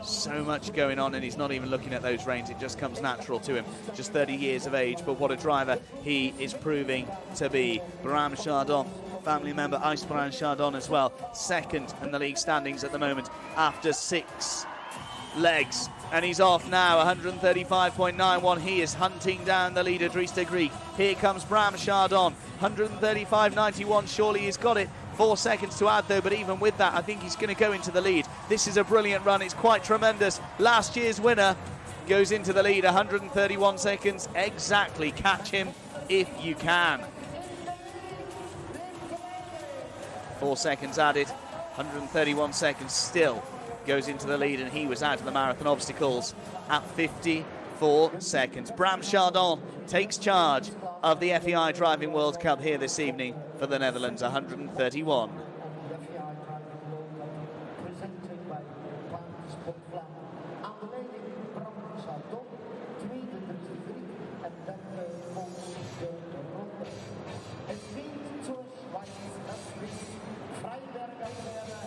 So much going on, and he's not even looking at those reins. It just comes natural to him. Just 30 years of age, but what a driver he is proving to be. Bram Chardon, family member Ice Bram Chardon as well, second in the league standings at the moment after 6 legs, and he's off now. 135.91. He is hunting down the leader Dries Degrieck. Here comes Bram Chardon, 135.91. Surely he's got it. 4 seconds to add though, but even with that I think he's going to go into the lead. This is a brilliant run, it's quite tremendous. Last year's winner goes into the lead. 131 seconds exactly. Catch him if you can. 4 seconds added, 131 seconds still goes into the lead, and he was out of the marathon obstacles at 54 seconds. Bram Chardon takes charge of the FEI Driving World Cup here this evening for the Netherlands. 131.
Presented by and the lady Bram Chardon, tweede Dries Degrieck en dan Koos de Ronde. Het wint zoals White Netflix, Vrijberg Almere,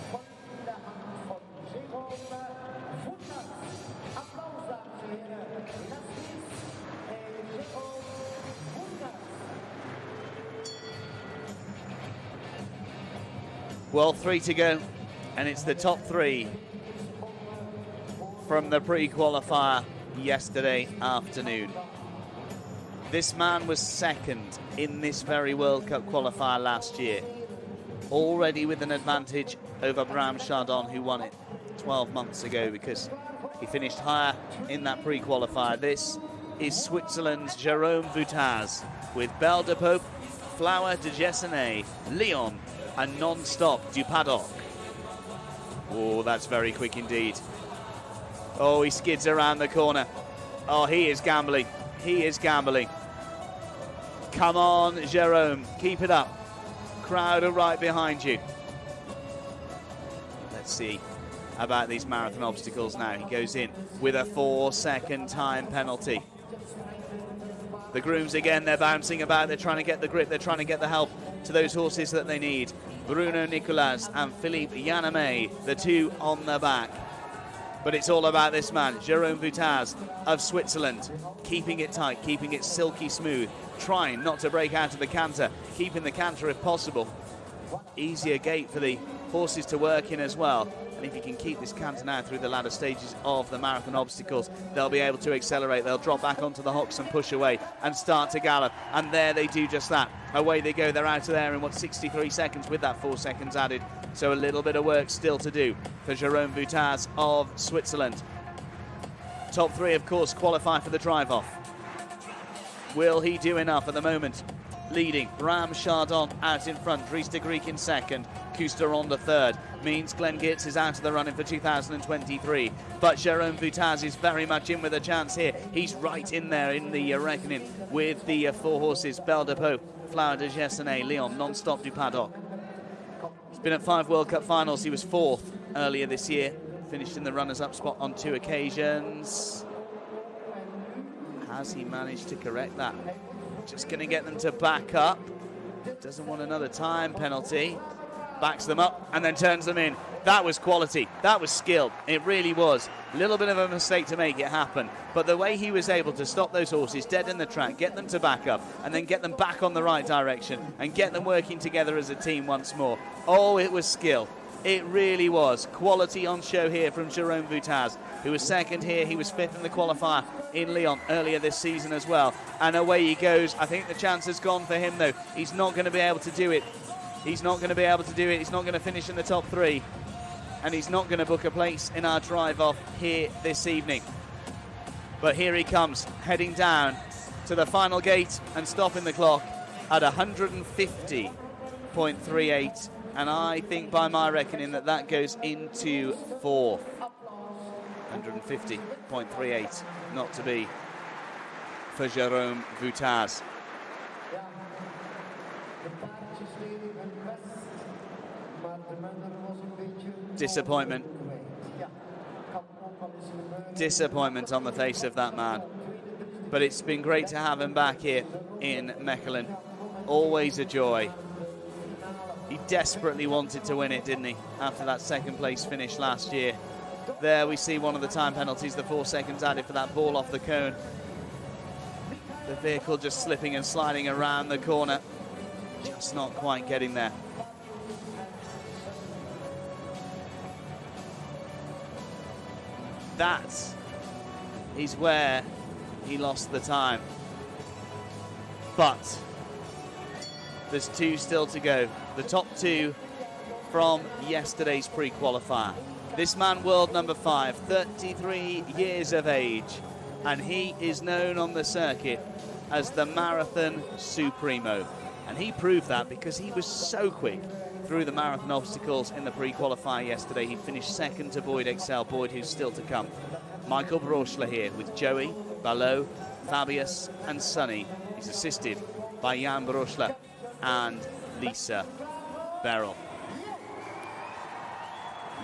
van in de hand van Jérôme Voutaz.
Well, 3 to go, and it's the top 3 from the pre-qualifier yesterday afternoon. This man was second in this very World Cup qualifier last year, already with an advantage over Bram Chardon, who won it 12 months ago because he finished higher in that pre-qualifier. This is Switzerland's Jérôme Voutaz with Belle de Pope, Flower de Gessenet, Lyon, and non-stop du Paddock. Oh, that's very quick indeed. Oh, he skids around the corner. Oh, he is gambling. He is gambling. Come on, Jérôme, keep it up. Crowd are right behind you. Let's see about these marathon obstacles now. He goes in with a 4-second time penalty. The grooms again, they're bouncing about. They're trying to get the grip. They're trying to get the help to those horses that they need. Bruno Nicolas and Philippe Yanamé, the two on the back. But it's all about this man, Jérôme Voutaz of Switzerland, keeping it tight, keeping it silky smooth, trying not to break out of the canter, keeping the canter if possible. Easier gate for the horses to work in as well. And if you can keep this canter now through the latter stages of the marathon obstacles, they'll be able to accelerate. They'll drop back onto the hocks and push away and start to gallop. And there they do just that. Away they go. They're out of there in, 63 seconds with that 4 seconds added. So a little bit of work still to do for Jérôme Voutaz of Switzerland. Top 3, of course, qualify for the drive-off. Will he do enough at the moment? Leading, Bram Chardon out in front, Dries Degrieck in second, Koos de Ronde third. Means Glenn Geerts is out of the running for 2023. But Jérôme Voutaz is very much in with a chance here. He's right in there in the reckoning with the 4 horses, Belle de Pope, Flower de Gessenet, Lyon, non-stop du Paddock. He's been at 5 World Cup finals. He was 4th earlier this year. Finished in the runners-up spot on 2 occasions. Has he managed to correct that? Just going to get them to back up. Doesn't want another time penalty. Backs them up and then turns them in. That was quality. That was skill. It really was. A little bit of a mistake to make it happen. But the way he was able to stop those horses dead in the track, get them to back up, and then get them back on the right direction and get them working together as a team once more. Oh, it was skill. It really was. Quality on show here from Jérôme Voutaz, who was second here. He was 5th in the qualifier in Lyon earlier this season as well. And away he goes. I think the chance has gone for him, though. He's not going to be able to do it. He's not going to be able to do it. He's not going to finish in the top 3. And he's not going to book a place in our drive-off here this evening. But here he comes, heading down to the final gate and stopping the clock at 150.38. And I think by my reckoning that goes into 4th. 150.38, not to be for Jérôme Voutaz. Disappointment. Disappointment on the face of that man. But it's been great to have him back here in Mechelen. Always a joy. He desperately wanted to win it, didn't he, after that 2nd place finish last year. There we see one of the time penalties, the 4 seconds added for that ball off the cone. The vehicle just slipping and sliding around the corner. Just not quite getting there. That is where he lost the time. But there's 2 still to go. The top 2 from yesterday's pre-qualifier. This man, world number 5, 33 years of age, and he is known on the circuit as the Marathon Supremo. And he proved that because he was so quick through the marathon obstacles in the pre-qualifier yesterday. He finished 2nd to Boyd Exell, Boyd who's still to come. Michael Brauchle here with Joey, Ballot, Fabius and Sonny. He's assisted by Jan Brauchle and Lisa Beryl.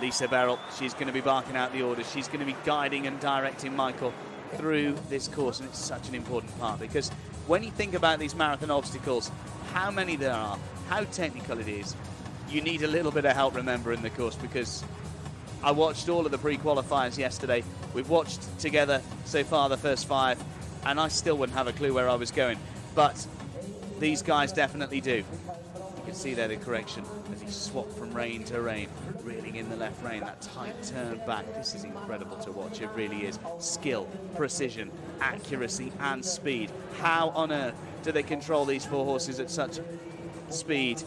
Lisa Beryl, she's going to be barking out the orders. She's going to be guiding and directing Michael through this course, and it's such an important part because when you think about these marathon obstacles, how many there are, how technical it is, you need a little bit of help remembering the course, because I watched all of the pre-qualifiers yesterday. We've watched together so far the first 5, and I still wouldn't have a clue where I was going, but these guys definitely do. You can see there the correction as he swapped from rein to rein, reeling in the left rein, that tight turn back. This is incredible to watch, it really is. Skill, precision, accuracy and speed. How on earth do they control these 4 horses at such speed?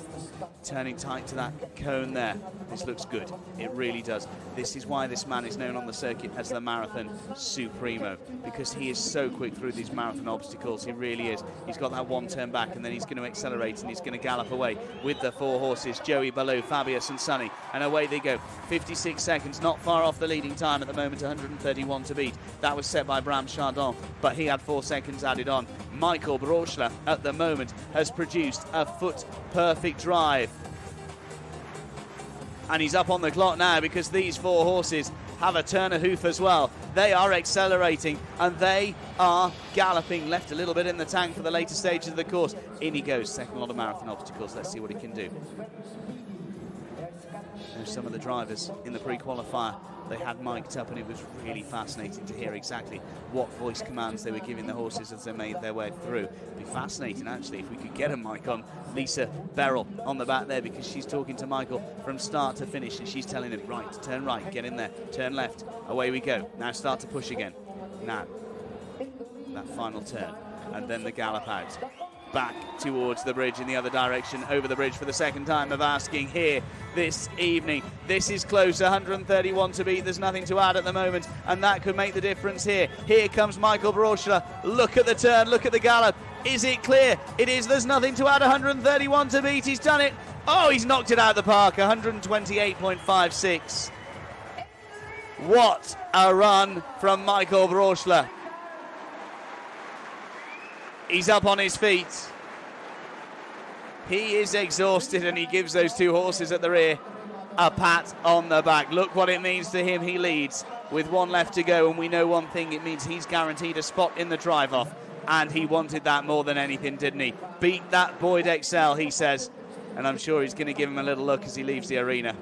Turning tight to that cone there. This looks good. It really does. This is why this man is known on the circuit as the Marathon Supremo, because he is so quick through these marathon obstacles. He really is. He's got that 1 turn back, and then he's going to accelerate, and he's going to gallop away with the 4 horses, Joey, Below, Fabius and Sonny, and away they go. 56 seconds, not far off the leading time at the moment, 131 to beat. That was set by Bram Chardon, but he had 4 seconds added on. Michael Brauchle at the moment has produced a foot-perfect drive. And he's up on the clock now because these 4 horses have a turn of hoof as well. They are accelerating and they are galloping. Left a little bit in the tank for the later stages of the course. In he goes, second lot of marathon obstacles. Let's see what he can do. There's some of the drivers in the pre-qualifier. They had mic'd up, and it was really fascinating to hear exactly what voice commands they were giving the horses as they made their way through. It'd be fascinating, actually, if we could get a mic on Lisa Beryl on the back there, because she's talking to Michael from start to finish, and she's telling him, right, turn right, get in there, turn left, away we go. Now start to push again. Now, that final turn, and then the gallop out. Back towards the bridge in the other direction, over the bridge for the second time of asking here this evening. This is close, 131 to beat. There's nothing to add at the moment, and that could make the difference here. Here comes Michael Brauchle. Look at the turn, look at the gallop. Is it clear? It is. There's nothing to add, 131 to beat. He's done it. Oh, he's knocked it out of the park, 128.56. What a run from Michael Brauchle. He's up on his feet. He is exhausted, and he gives those 2 horses at the rear a pat on the back. Look what it means to him. He leads with 1 left to go, and we know one thing. It means he's guaranteed a spot in the drive-off, and he wanted that more than anything, didn't he? Beat that Boyd Exell, he says, and I'm sure he's going to give him a little look as he leaves the arena.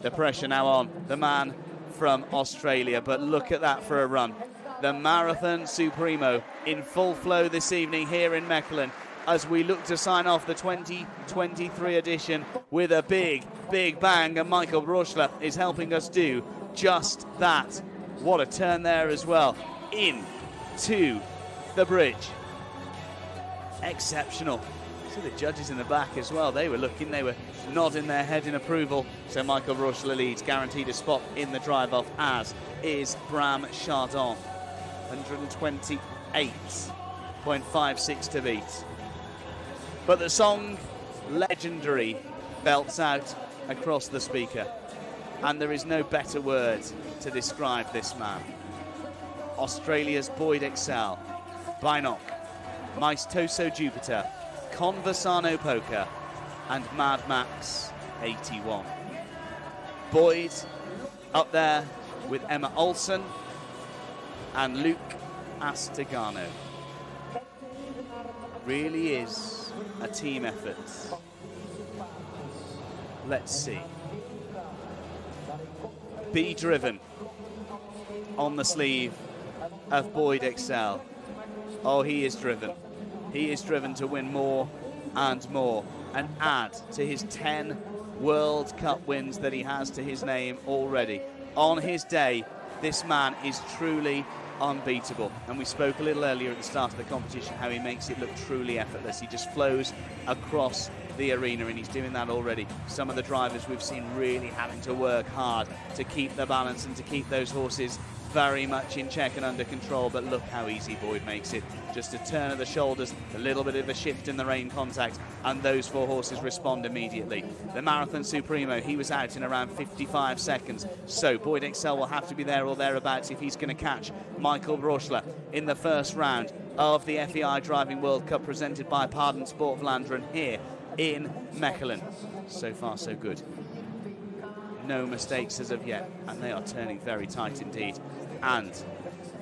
The pressure now on the man from Australia, but look at that for a run. The Marathon Supremo in full flow this evening here in Mechelen as we look to sign off the 2023 edition with a big, big bang, and Michael Brauchle is helping us do just that. What a turn there as well, into the bridge. Exceptional. See the judges in the back as well, they were looking, they were nodding their head in approval. So Michael Brauchle leads, guaranteed a spot in the drive-off, as is Bram Chardon. 128.56 to beat. But the song Legendary belts out across the speaker, and there is no better word to describe this man. Australia's Boyd Exell, Binoc, Maestoso Jupiter, Conversano Poker and Mad Max 81. Boyd up there with Emma Olsen and Luke Astegano. Really is a team effort. Let's see. Be Driven on the sleeve of Boyd Exell. Oh, he is driven. He is driven to win more and more and add to his 10 World Cup wins that he has to his name already. On his day, this man is truly unbeatable. And we spoke a little earlier at the start of the competition how he makes it look truly effortless. He just flows across the arena, and he's doing that already. Some of the drivers we've seen really having to work hard to keep the balance and to keep those horses very much in check and under control, but look how easy Boyd makes it. Just a turn of the shoulders, a little bit of a shift in the rein contact, and those 4 horses respond immediately. The Marathon Supremo, he was out in around 55 seconds, so Boyd Exell will have to be there or thereabouts if he's going to catch Michael Brauchle in the first round of the FEI Driving World Cup presented by Pardon Sport Vlaanderen here in Mechelen. So far so good. No mistakes as of yet, and they are turning very tight indeed. And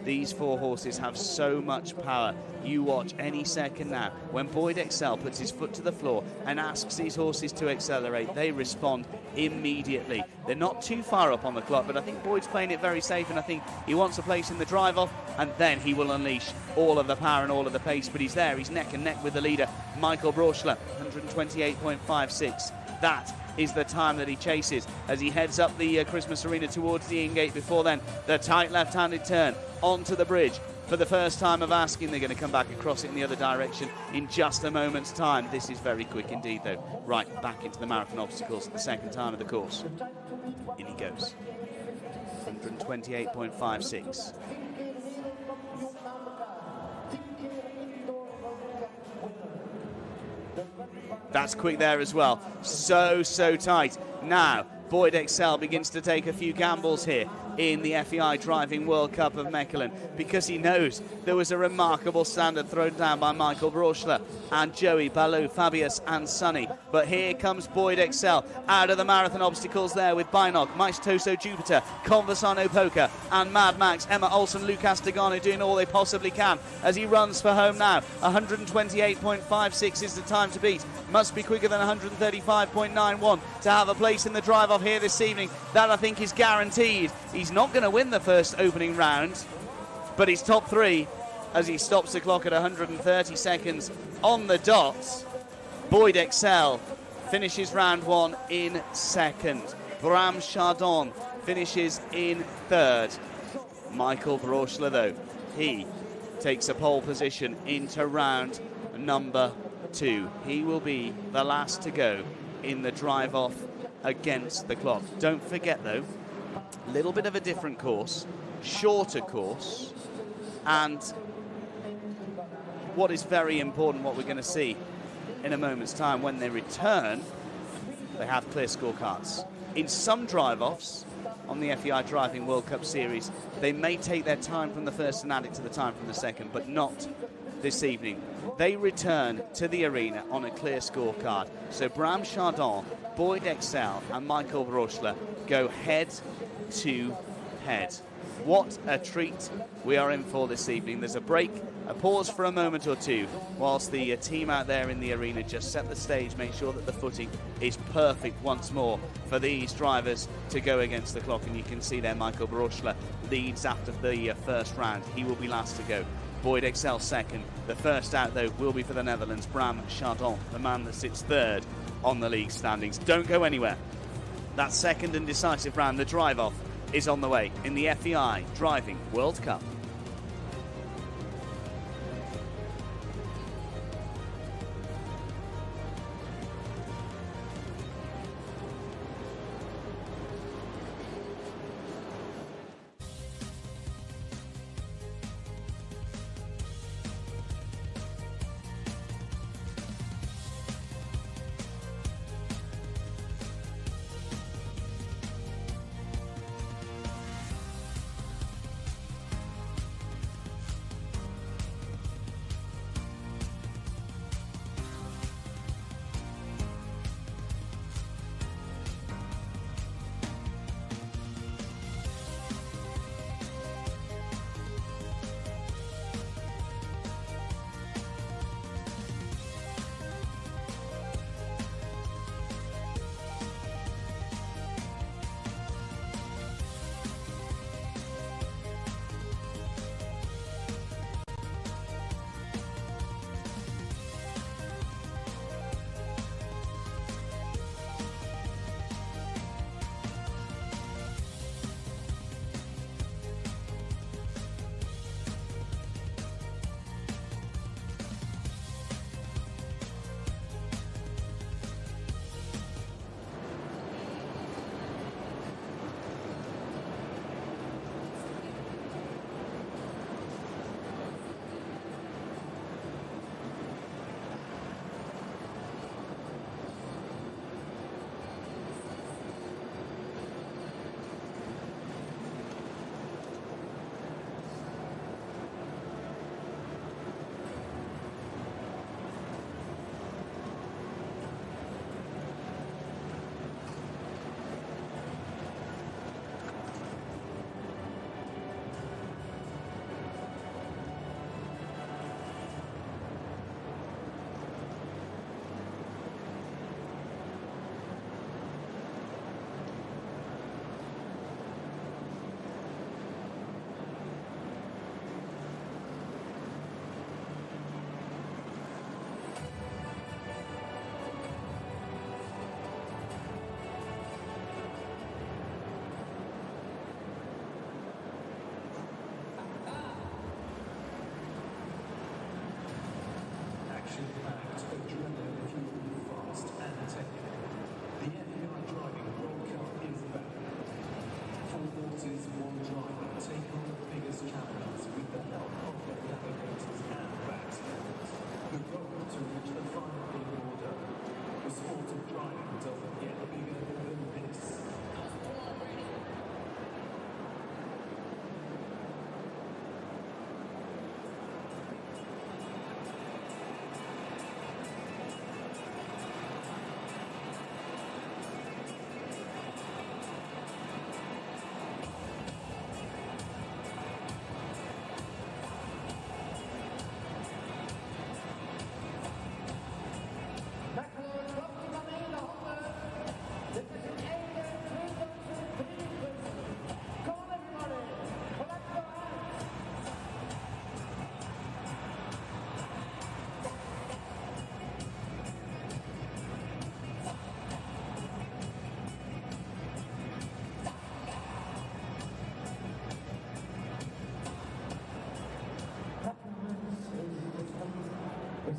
These 4 horses have so much power. You watch any second now. When Boyd Exell puts his foot to the floor and asks these horses to accelerate, they respond immediately. They're not too far up on the clock, but I think Boyd's playing it very safe, and I think he wants a place in the drive-off, and then he will unleash all of the power and all of the pace. But he's there. He's neck and neck with the leader, Michael Brauchle, 128.56. That is the time that he chases as he heads up the Christmas Arena towards the in-gate. Before then, the tight left-handed turn onto the bridge. For the first time of asking, they're going to come back across it in the other direction in just a moment's time. This is very quick indeed, though. Right back into the marathon obstacles, the second time of the course. In he goes. 128.56. That's quick there as well. So tight. Now, Boyd Exell begins to take a few gambles here in the FEI Driving World Cup of Mechelen, because he knows there was a remarkable standard thrown down by Michael Brauchle and Joey, Baloo, Fabius and Sonny. But here comes Boyd Exell out of the marathon obstacles there with Binoc, Maestoso Jupiter, Conversano Poker and Mad Max, Emma Olsen, Lucas Degano doing all they possibly can as he runs for home now. 128.56 is the time to beat. Must be quicker than 135.91 to have a place in the drive-off here this evening. That, I think, is guaranteed. He's not going to win the first opening round, but he's top 3 as he stops the clock at 130 seconds on the dot. Boyd Exell finishes round 1 in second. Bram Chardon finishes in third. Michael Brauchle, though, he takes a pole position into round number 2. He will be the last to go in the drive-off against the clock. Don't forget, though, a little bit of a different course, shorter course, and what is very important, what we're going to see in a moment's time when they return, they have clear scorecards. In some drive-offs on the FEI Driving World Cup Series, they may take their time from the first and add it to the time from the second, but not this evening. They return to the arena on a clear scorecard. So Bram Chardon, Boyd Exell and Michael Brauchle go head to head. What a treat we are in for this evening. There's a break, a pause for a moment or two, whilst the team out there in the arena just set the stage, make sure that the footing is perfect once more for these drivers to go against the clock. And you can see there Michael Brauchle leads after the first round. He will be last to go. Boyd Exell second. The first out, though, will be for the Netherlands, Bram Chardon, the man that sits third on the league standings. Don't go anywhere. That second and decisive round, the drive-off, is on the way in the FEI Driving World Cup.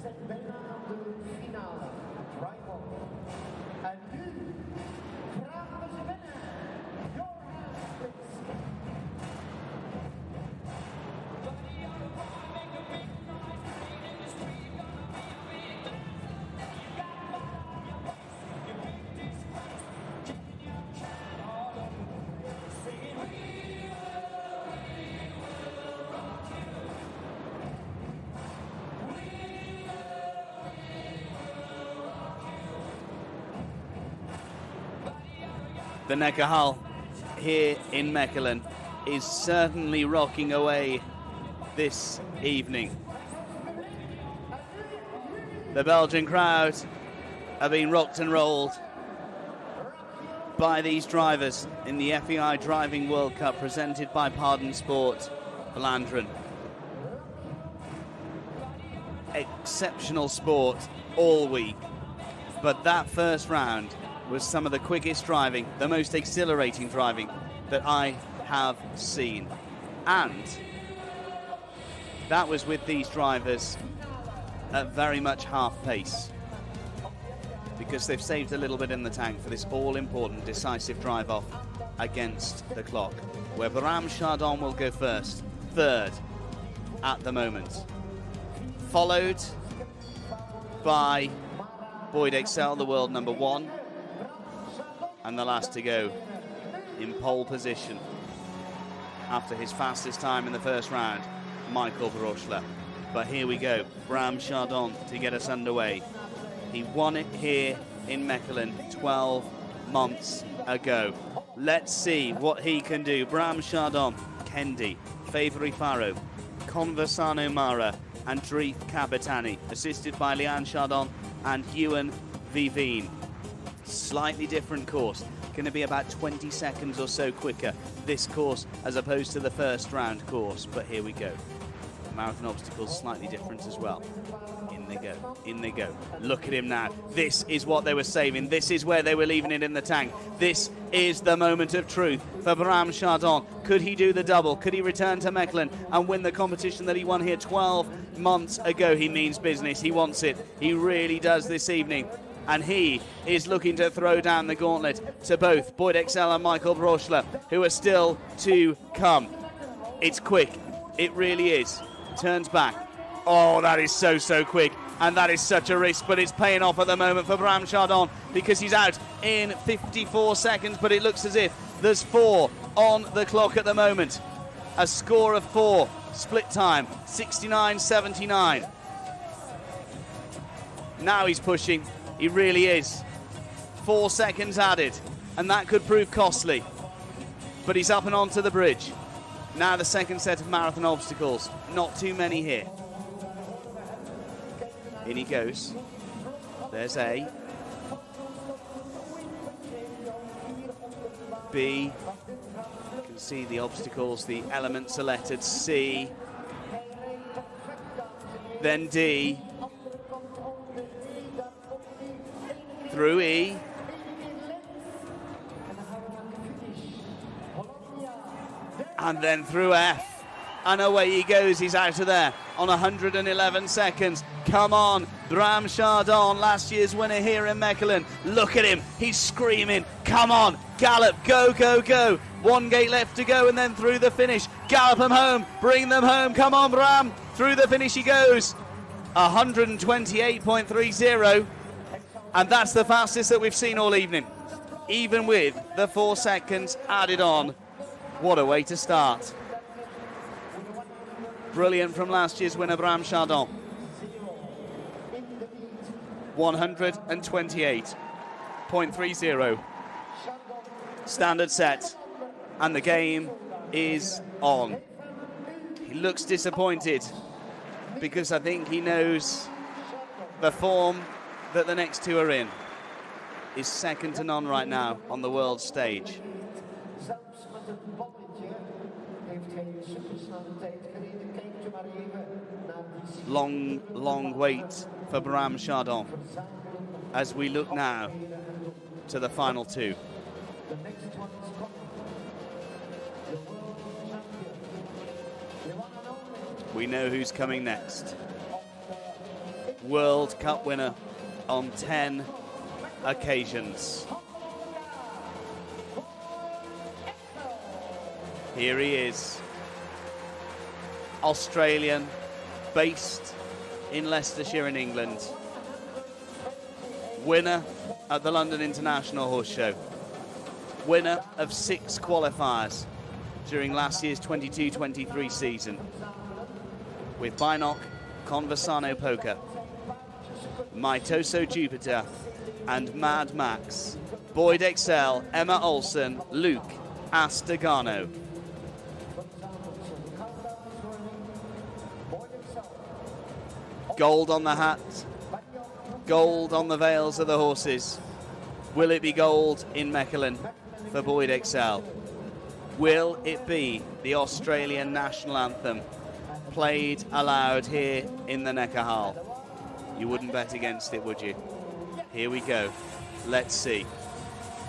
zit bijna aan de finale. Right on. En nu vragen we ze binnen. Your hands, please.
The Neckarhal here in Mechelen is certainly rocking away this evening. The Belgian crowd are being rocked and rolled by these drivers in the FEI Driving World Cup presented by Pardon Sport Vlaanderen. Exceptional sport all week, but that first round was some of the quickest driving, the most exhilarating driving that I have seen. And that was with these drivers at very much half pace, because they've saved a little bit in the tank for this all-important decisive drive-off against the clock, where Bram Chardon will go first, third at the moment, followed by Boyd Exell, the world number 1, and the last to go in pole position after his fastest time in the first round, Michael Brauchle. But here we go, Bram Chardon to get us underway. He won it here in Mechelen 12 months ago. Let's see what he can do. Bram Chardon, Kendi, Favori Faro, Conversano Mara and Dries Degrieck, assisted by Leanne Chardon and Ewan Viveen. Slightly different course, going to be about 20 seconds or so quicker this course as opposed to the first round course, but here we go. Marathon obstacles slightly different as well. In they go, in they go. Look at him now. This is what they were saving. This is where they were leaving it in the tank. This is the moment of truth for Bram Chardon. Could he do the double? Could he return to Mechelen and win the competition that he won here 12 months ago? He means business. He wants it. He really does this evening. And he is looking to throw down the gauntlet to both Boyd Exell and Michael Brauchle, who are still to come. It's quick. It really is. Turns back. Oh, that is so quick. And that is such a risk, but it's paying off at the moment for Bram Chardon because he's out in 54 seconds, but it looks as if there's 4 on the clock at the moment. A score of 4. Split time, 69.79. Now he's pushing. He really is. 4 seconds added, and that could prove costly. But he's up and onto the bridge. Now the second set of marathon obstacles. Not too many here. In he goes. There's A. B. You can see the obstacles, the elements are lettered. C. Then D. Through E. And then through F. And away he goes. He's out of there on 111 seconds. Come on, Bram Chardon, last year's winner here in Mechelen. Look at him. He's screaming. Come on, gallop. Go, go, go. 1 gate left to go and then through the finish. Gallop them home. Bring them home. Come on, Bram. Through the finish he goes. 128.30. And that's the fastest that we've seen all evening. Even with the 4 seconds added on. What a way to start. Brilliant from last year's winner, Bram Chardon. 128.30. Standard set. And the game is on. He looks disappointed because I think he knows the form that the next two are in is second to none right now on the world stage. Long wait for Bram Chardon as we look now to the final two. We know who's coming next. World Cup winner on 10 occasions. Here he is, Australian, based in Leicestershire in England. Winner at the London International Horse Show. Winner of 6 qualifiers during last year's 22-23 season. With Binoc, Conversano Poker, Maitoso Jupiter and Mad Max. Boyd Exell, Emma Olsen, Luke Astegano. Gold on the hat, gold on the veils of the horses. Will it be gold in Mechelen for Boyd Exell? Will it be the Australian national anthem played aloud here in the Neckarhal? You wouldn't bet against it, would you? Here we go. Let's see.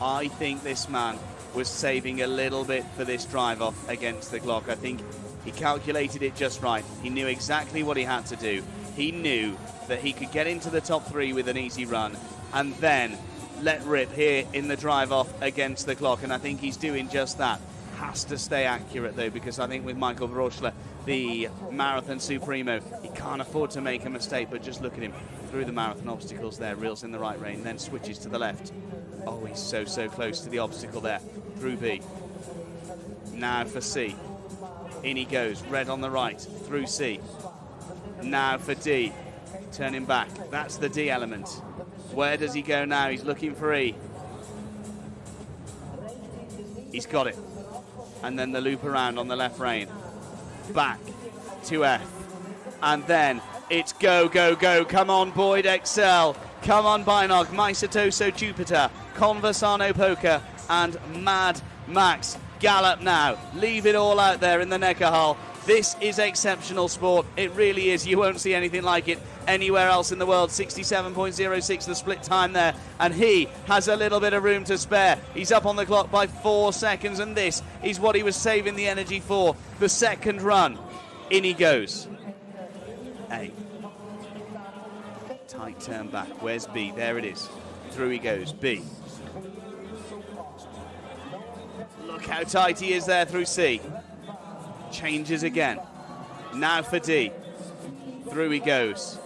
I think this man was saving a little bit for this drive-off against the clock. I think he calculated it just right. He knew exactly what he had to do. He knew that he could get into the top 3 with an easy run and then let rip here in the drive-off against the clock. And I think he's doing just that. Has to stay accurate, though, because I think with Michael Brauchle, the Marathon Supremo, he can't afford to make a mistake. But just look at him through the marathon obstacles there. Reels in the right rein, then switches to the left. Oh, he's so close to the obstacle there. Through B. Now for C. In he goes. Red on the right. Through C. Now for D. Turning back. That's the D element. Where does he go now? He's looking for E. He's got it. And then the loop around on the left rein. Back to F. And then it's go, go, go. Come on, Boyd Exell. Come on, Binoc. Maitoso Jupiter. Conversano Poker. And Mad Max. Gallop now. Leave it all out there in the Neckarhal. This is exceptional sport. It really is. You won't see anything like it anywhere else in the world. 67.06 the split time there. And he has a little bit of room to spare. He's up on the clock by 4 seconds. And this is what he was saving the energy for. The second run. In he goes. A. Tight turn back. Where's B? There it is. Through he goes. B. Look how tight he is there through C. Changes again. Now for D. Through he goes.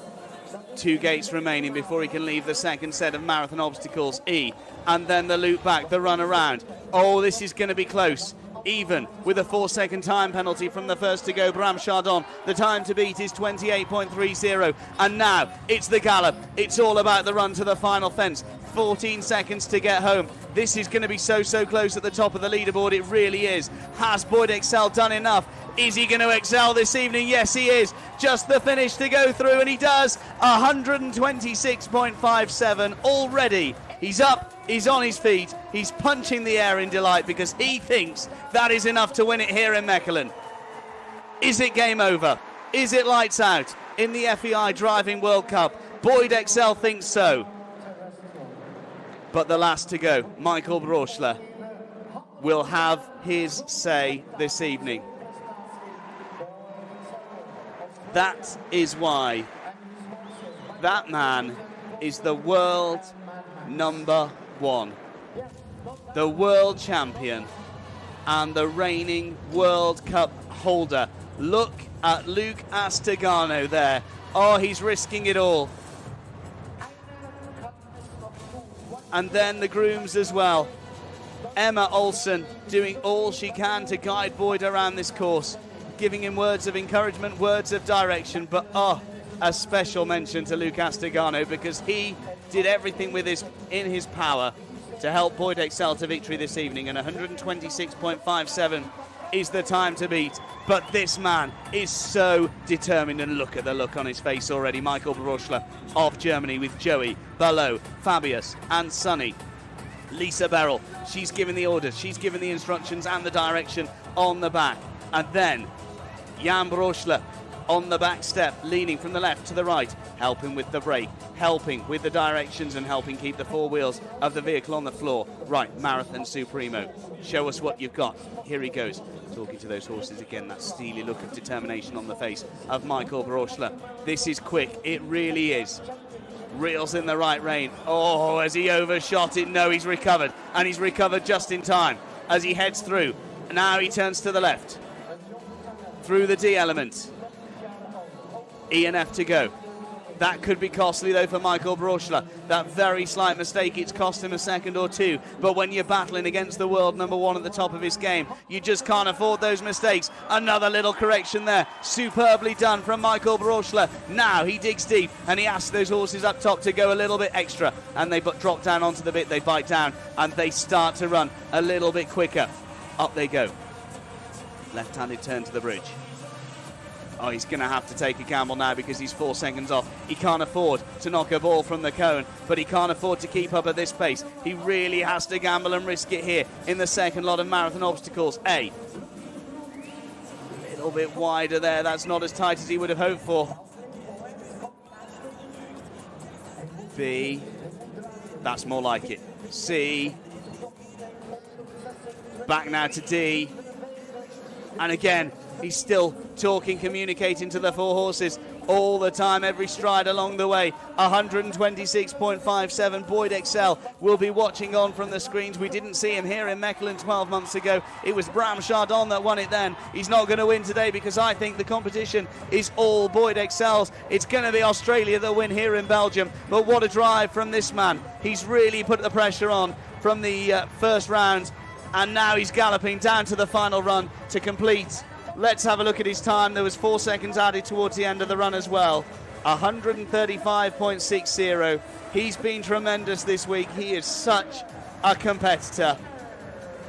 2 gates remaining before he can leave the second set of marathon obstacles. E. And then the loop back, the run around. Oh, this is going to be close. Even with a 4-second time penalty from the first to go, Bram Chardon. The time to beat is 28.30. And now it's the gallop. It's all about the run to the final fence. 14 seconds to get home. This is going to be so close at the top of the leaderboard. It really is. Has Boyd Exell done enough? Is he going to excel this evening? Yes, he is. Just the finish to go through, and he does. 126.57 already. He's up. He's on his feet. He's punching the air in delight because he thinks that is enough to win it here in Mechelen. Is it game over? Is it lights out in the FEI Driving World Cup? Boyd Exell thinks so. But the last to go, Michael Brauchle, will have his say this evening. That is why that man is the world number 1, the world champion and the reigning World Cup holder. Look at Luke Astegano there. Oh, he's risking it all. And then the grooms as well. Emma Olsen doing all she can to guide Boyd around this course, giving him words of encouragement, words of direction. But a special mention to Luke Astegano because he did everything in his power to help Boyd Exell to victory this evening. And 126.57 is the time to beat. But this man is so determined, and look at the look on his face already. Michael Brauchle of Germany with Joey, Below, Fabius and Sonny. Lisa Beryl, she's given the orders, she's given the instructions and the direction on the back. And then Jan Brauchle on the back step, leaning from the left to the right, helping with the brake, helping with the directions and helping keep the 4 wheels of the vehicle on the floor. Right, Marathon Supremo, show us what you've got. Here he goes. talking to those horses again, that steely look of determination on the face of Michael Brauchle. This is quick, it really is. Reels in the right rein. Oh, has he overshot it? No, he's recovered, and he's recovered just in time as he heads through. Now he turns to the left, through the D element. E and F to go. That could be costly though for Michael Brauchle. That very slight mistake, it's cost him a second or two. But when you're battling against the world number one at the top of his game, you just can't afford those mistakes. Another little correction there. Superbly done from Michael Brauchle. Now he digs deep and he asks those horses up top to go a little bit extra. And they drop down onto the bit, they bite down, and they start to run a little bit quicker. Up they go. Left-handed turn to the bridge. Oh, he's going to have to take a gamble now because he's 4 seconds off. He can't afford to knock a ball from the cone, but he can't afford to keep up at this pace. He really has to gamble and risk it here in the second lot of marathon obstacles. A little bit wider there. That's not as tight as he would have hoped for. B. That's more like it. C. Back now to D. And again, he's still talking, communicating to the 4 horses all the time, every stride along the way. 126.57. Boyd Exell will be watching on from the screens. We didn't see him here in Mechelen 12 months ago. It was Bram Chardon that won it then. He's not going to win today because I think the competition is all Boyd Excell's. It's going to be Australia that win here in Belgium. But what a drive from this man. He's really put the pressure on from the first round. And now he's galloping down to the final run to complete. Let's have a look at his time. There was 4 seconds added towards the end of the run as well. 135.60. He's been tremendous this week. He is such a competitor.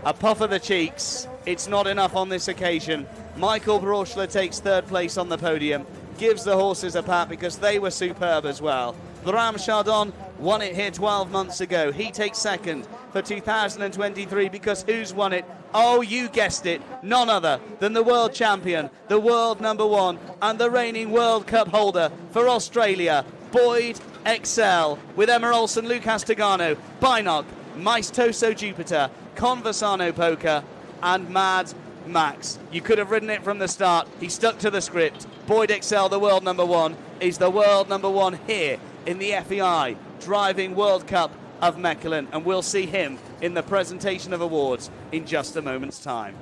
A puff of the cheeks. It's not enough on this occasion. Michael Brauchle takes 3rd place on the podium. Gives the horses a pat because they were superb as well. Bram Chardon won it here 12 months ago. He takes 2nd for 2023 because who's won it? Oh, you guessed it. None other than the world champion, the world number 1, and the reigning World Cup holder for Australia, Boyd Exell, with Emma Olsen, Lucas Togano, Binoc, Maestoso Jupiter, Conversano Poker, and Mad Max. You could have ridden it from the start. He stuck to the script. Boyd Exell, the world number 1, is the world number 1 here in the FEI Driving World Cup of Mechelen, and we'll see him in the presentation of awards in just a moment's time.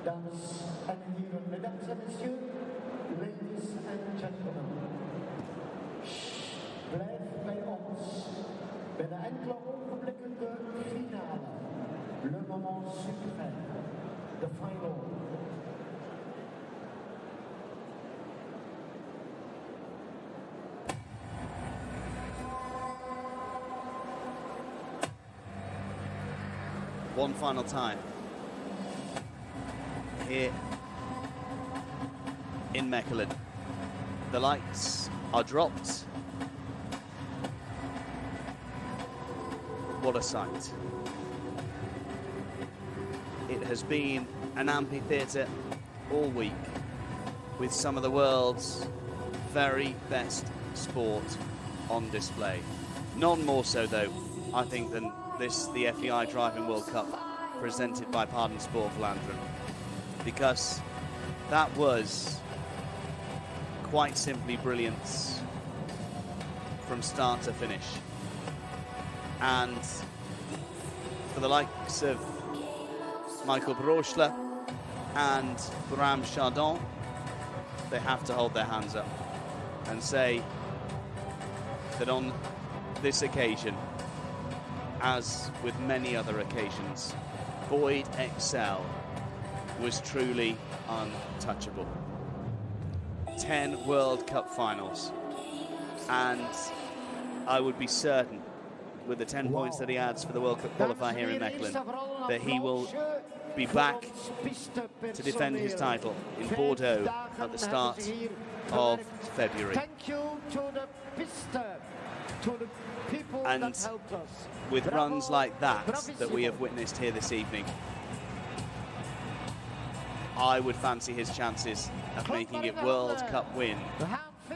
Dames en heren, mesdames en messieurs, ladies and gentlemen. Blijf bij ons. Binnen enkele ogenblikken de finale. Le moment suprême. The final.
One final time here in Mechelen. The lights are dropped. What a sight. It has been an amphitheatre all week with some of the world's very best sport on display. None more so though, I think, than the FEI Driving World Cup presented by Pardon Sport Vlaanderen, because that was quite simply brilliance from start to finish. And for the likes of Michael Brauchle and Bram Chardon, they have to hold their hands up and say that on this occasion, as with many other occasions, Boyd Exell was truly untouchable. 10 World Cup finals, and I would be certain, with the 10 points that he adds for the World Cup qualifier here in Mechelen, that he will be back to defend his title in Bordeaux at the start of February.
Thank you to the piste, to the people
And
that helped us.
with runs like that we have witnessed here this evening, I would fancy his chances of making it World Cup win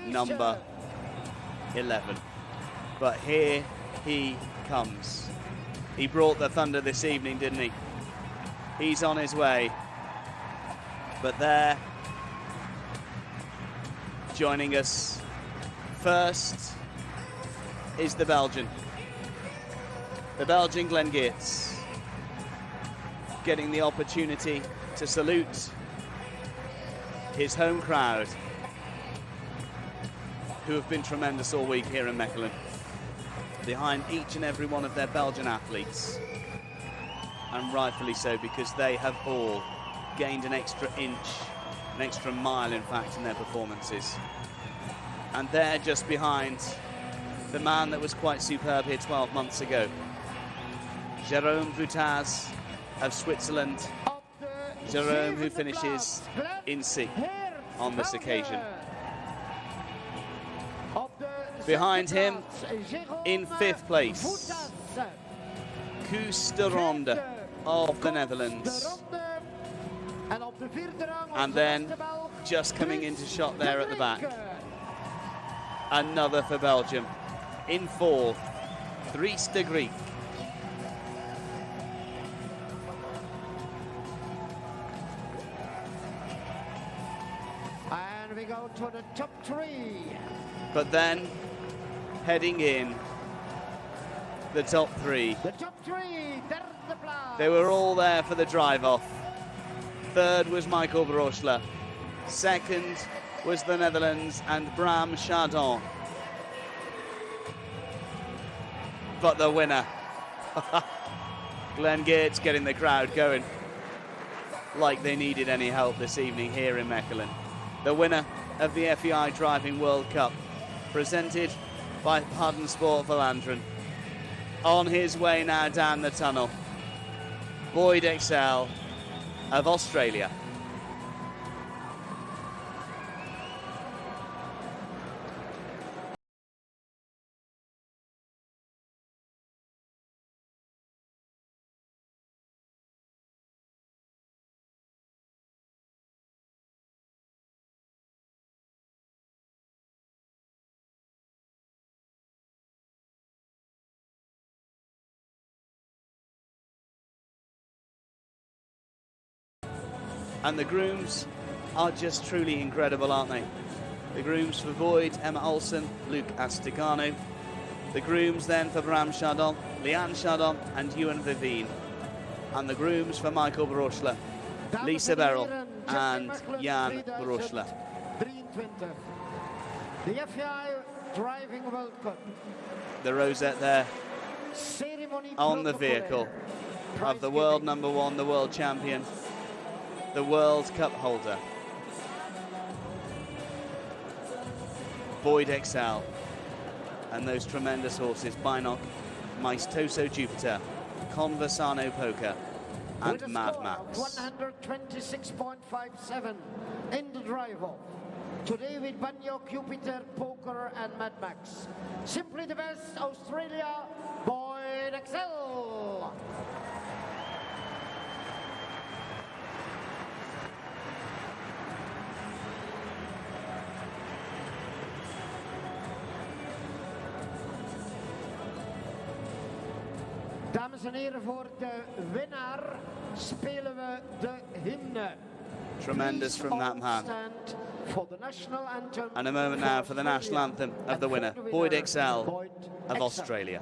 number 11. But here he comes. He brought the thunder this evening, didn't he? He's on his way. But there, joining us first, is the Belgian Glenn Geerts, getting the opportunity to salute his home crowd, who have been tremendous all week here in Mechelen, behind each and every one of their Belgian athletes, and rightfully so, because they have all gained an extra inch, an extra mile in fact, in their performances. And they're just behind the man that was quite superb here 12 months ago, Jérôme Voutaz of Switzerland. Jérôme, who finishes in 6th on this occasion. Behind him, in 5th place, Koos de Ronde of the Netherlands. And then, just coming into shot there at the back, another for Belgium. In 4th, Dries Degrieck.
And we go to the top 3.
But then, heading in, the top 3.
The top 3, there's the plan.
They were all there for the drive-off. 3rd was Michael Brauchle. 2nd was the Netherlands and Bram Chardon. But the winner, Glenn Geerts, getting the crowd going like they needed any help this evening here in Mechelen. The winner of the FEI Driving World Cup, presented by Pardon Sport Vlaanderen. On his way now down the tunnel, Boyd Exell of Australia. And the grooms are just truly incredible, aren't they? The grooms for Boyd, Emma Olsen, Luc Astigano. The grooms then for Bram Chardon, Leanne Chardon and Ewan Vivine. And the grooms for Michael Brauchle, Lisa Beryl and Jan Brauchle.
23. The FEI Driving World Cup.
The rosette there
Ceremony
on the vehicle of the world number one, the world champion, the World Cup holder. Boyd Exell and those tremendous horses, Binoc, Maestoso Jupiter, Conversano Poker and Mad Max.
126.57 in the drive-off. Today with Binoc, Jupiter, Poker and Mad Max. Simply the best, Australia, Boyd Exell. Dames en heren, voor de winnaar spelen we de hymne.
Tremendous from that man.
For the national anthem.
And a moment now for the national anthem of the winner, Boyd Exell of Australia.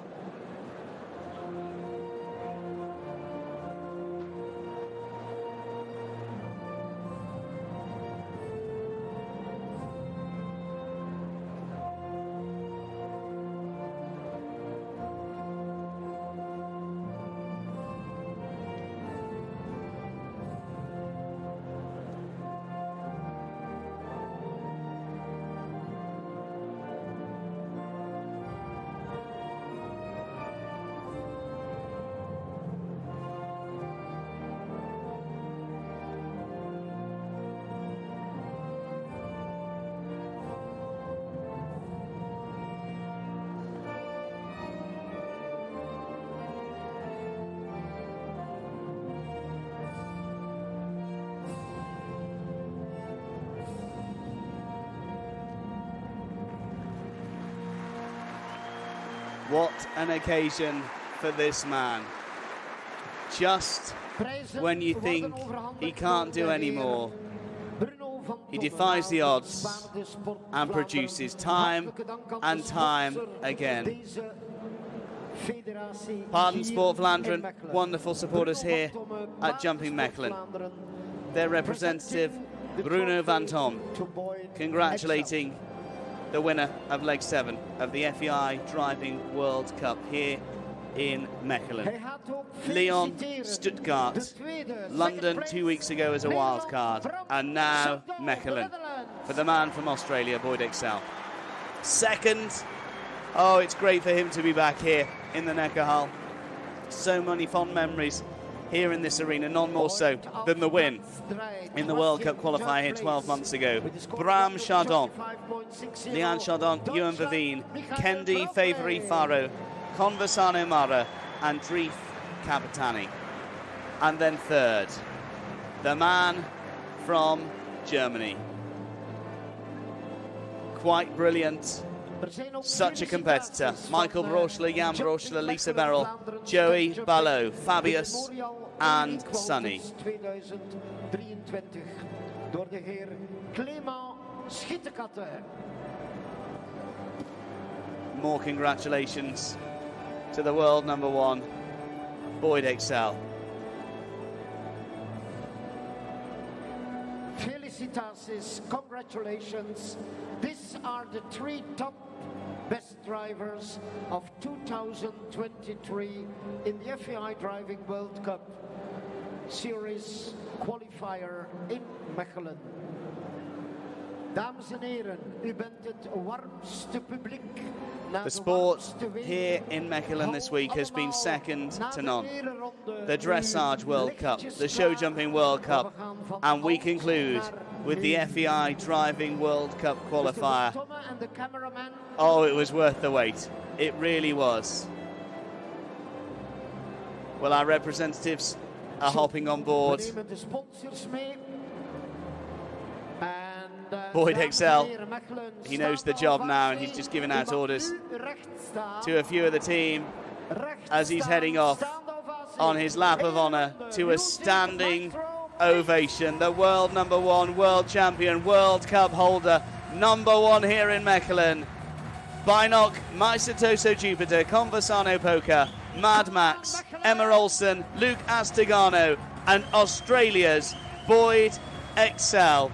What an occasion for this man. Just when you think he can't do any more, he defies the odds and produces time and time again. Pardon Sport Vlaanderen, wonderful supporters here at Jumping Mechelen. Their representative, Bruno Van Tom, congratulating the winner of leg 7 of the FEI Driving World Cup here in Mechelen. Lyon, Stuttgart, London 2 weeks ago as a wild card, and now Mechelen for the man from Australia, Boyd Exell. Second, oh, it's great for him to be back here in the Neckarhal. So many fond memories here in this arena, none more so than the win in the World Cup qualifier here 12 months ago. Bram Chardon, Leanne Chardon, Ewan Verveen, Kendi Favori Faro, Conversano Mara and Dries Capitani. And then third, the man from Germany. Quite brilliant, such a competitor. Michael Brauchle, Jan Brauchle, Lisa Beryl, Joey Ballot, Fabius and Sonny.
Door de heer Clément Schitterkatte.
More congratulations to the world number one, Boyd Exell.
Felicitations, congratulations. These are the 3 top best drivers of 2023 in the FEI Driving World Cup Series qualifier in Mechelen. Dames en heren, u bent het warmste publiek.
The sport here in Mechelen this week has been second to none. The Dressage World Cup, the Show Jumping World Cup, and we conclude with the FEI Driving World Cup qualifier. Oh, it was worth the wait. It really was. Well, our representatives are hopping on board. Boyd Exell, he knows the job now and he's just giving out orders to a few of the team as he's heading off on his lap of honour to a standing ovation. The world number one, world champion, World Cup holder, number one here in Mechelen. Binoc, Maestoso Jupiter, Conversano Poker, Mad Max, Emma Olsen, Luke Astigano, and Australia's Boyd, Exell.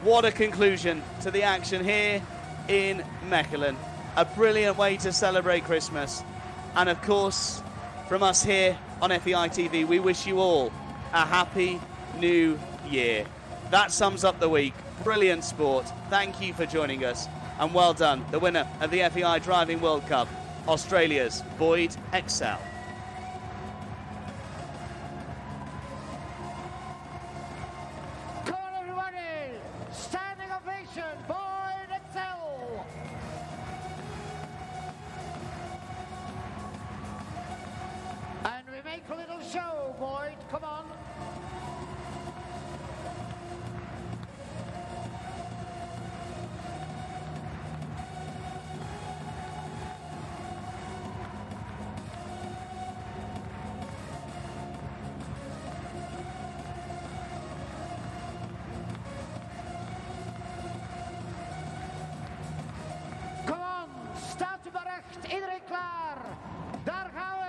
What a conclusion to the action here in Mechelen. A brilliant way to celebrate Christmas. And of course, from us here on FEI TV, we wish you all a happy new year. That sums up the week. Brilliant sport. Thank you for joining us. And well done, the winner of the FEI Driving World Cup, Australia's Boyd Exell.
Come on, everybody! Standing ovation, Boyd Exell! And we make a little show, Boyd. Come on. Staat u maar recht, iedereen klaar. Daar gaan we.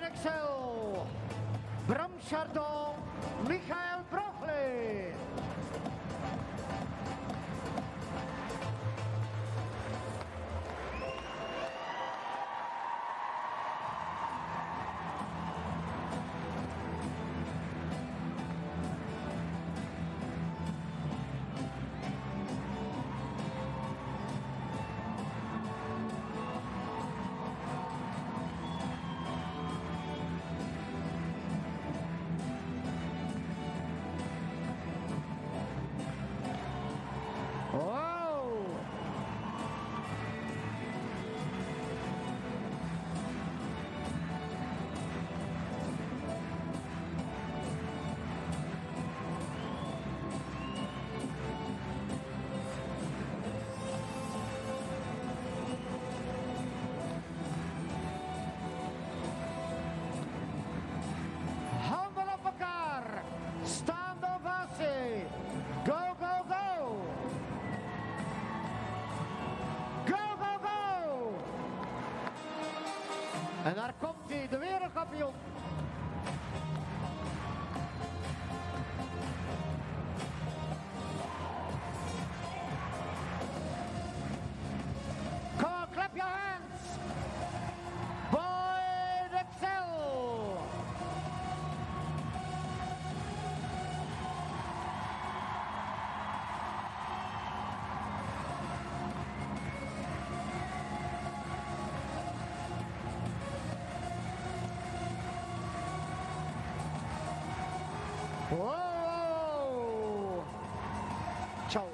Exell, Bram Chardon, Brauchle. Staande ovatie. Go, go, go. Go, go, go. En daar komt hij, de wereldkampioen. Come on, clap your hands. Boyd Exell. Wow! Ciao.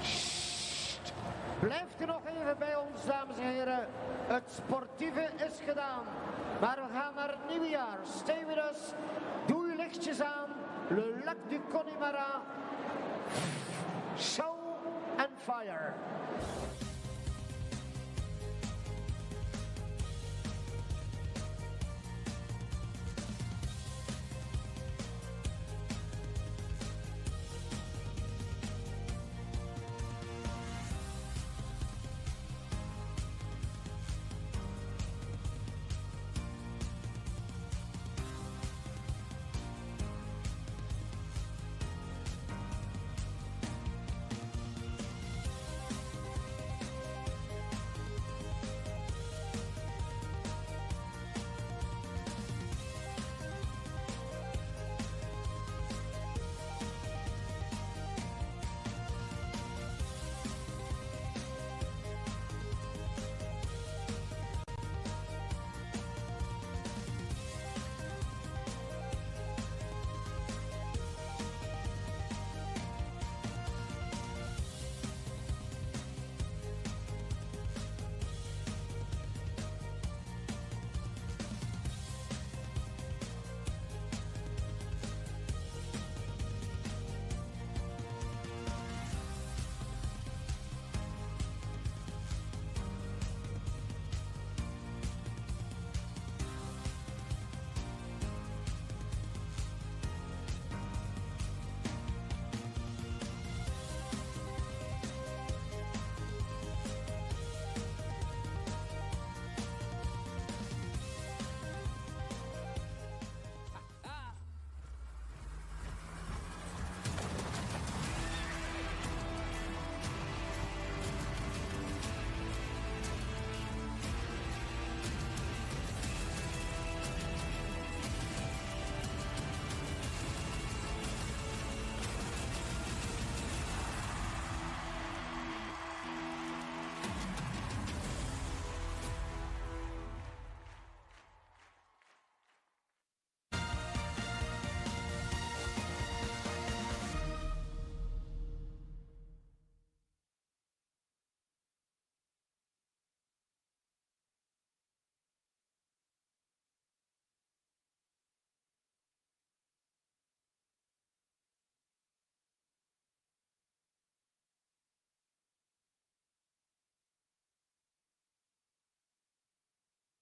Sst. Blijft u nog even bij ons, dames en heren. Het sportieve is gedaan. Maar we gaan naar het nieuwe jaar. Stay with us. Doe uw lichtjes aan. Le lac du Connemara. Show and fire.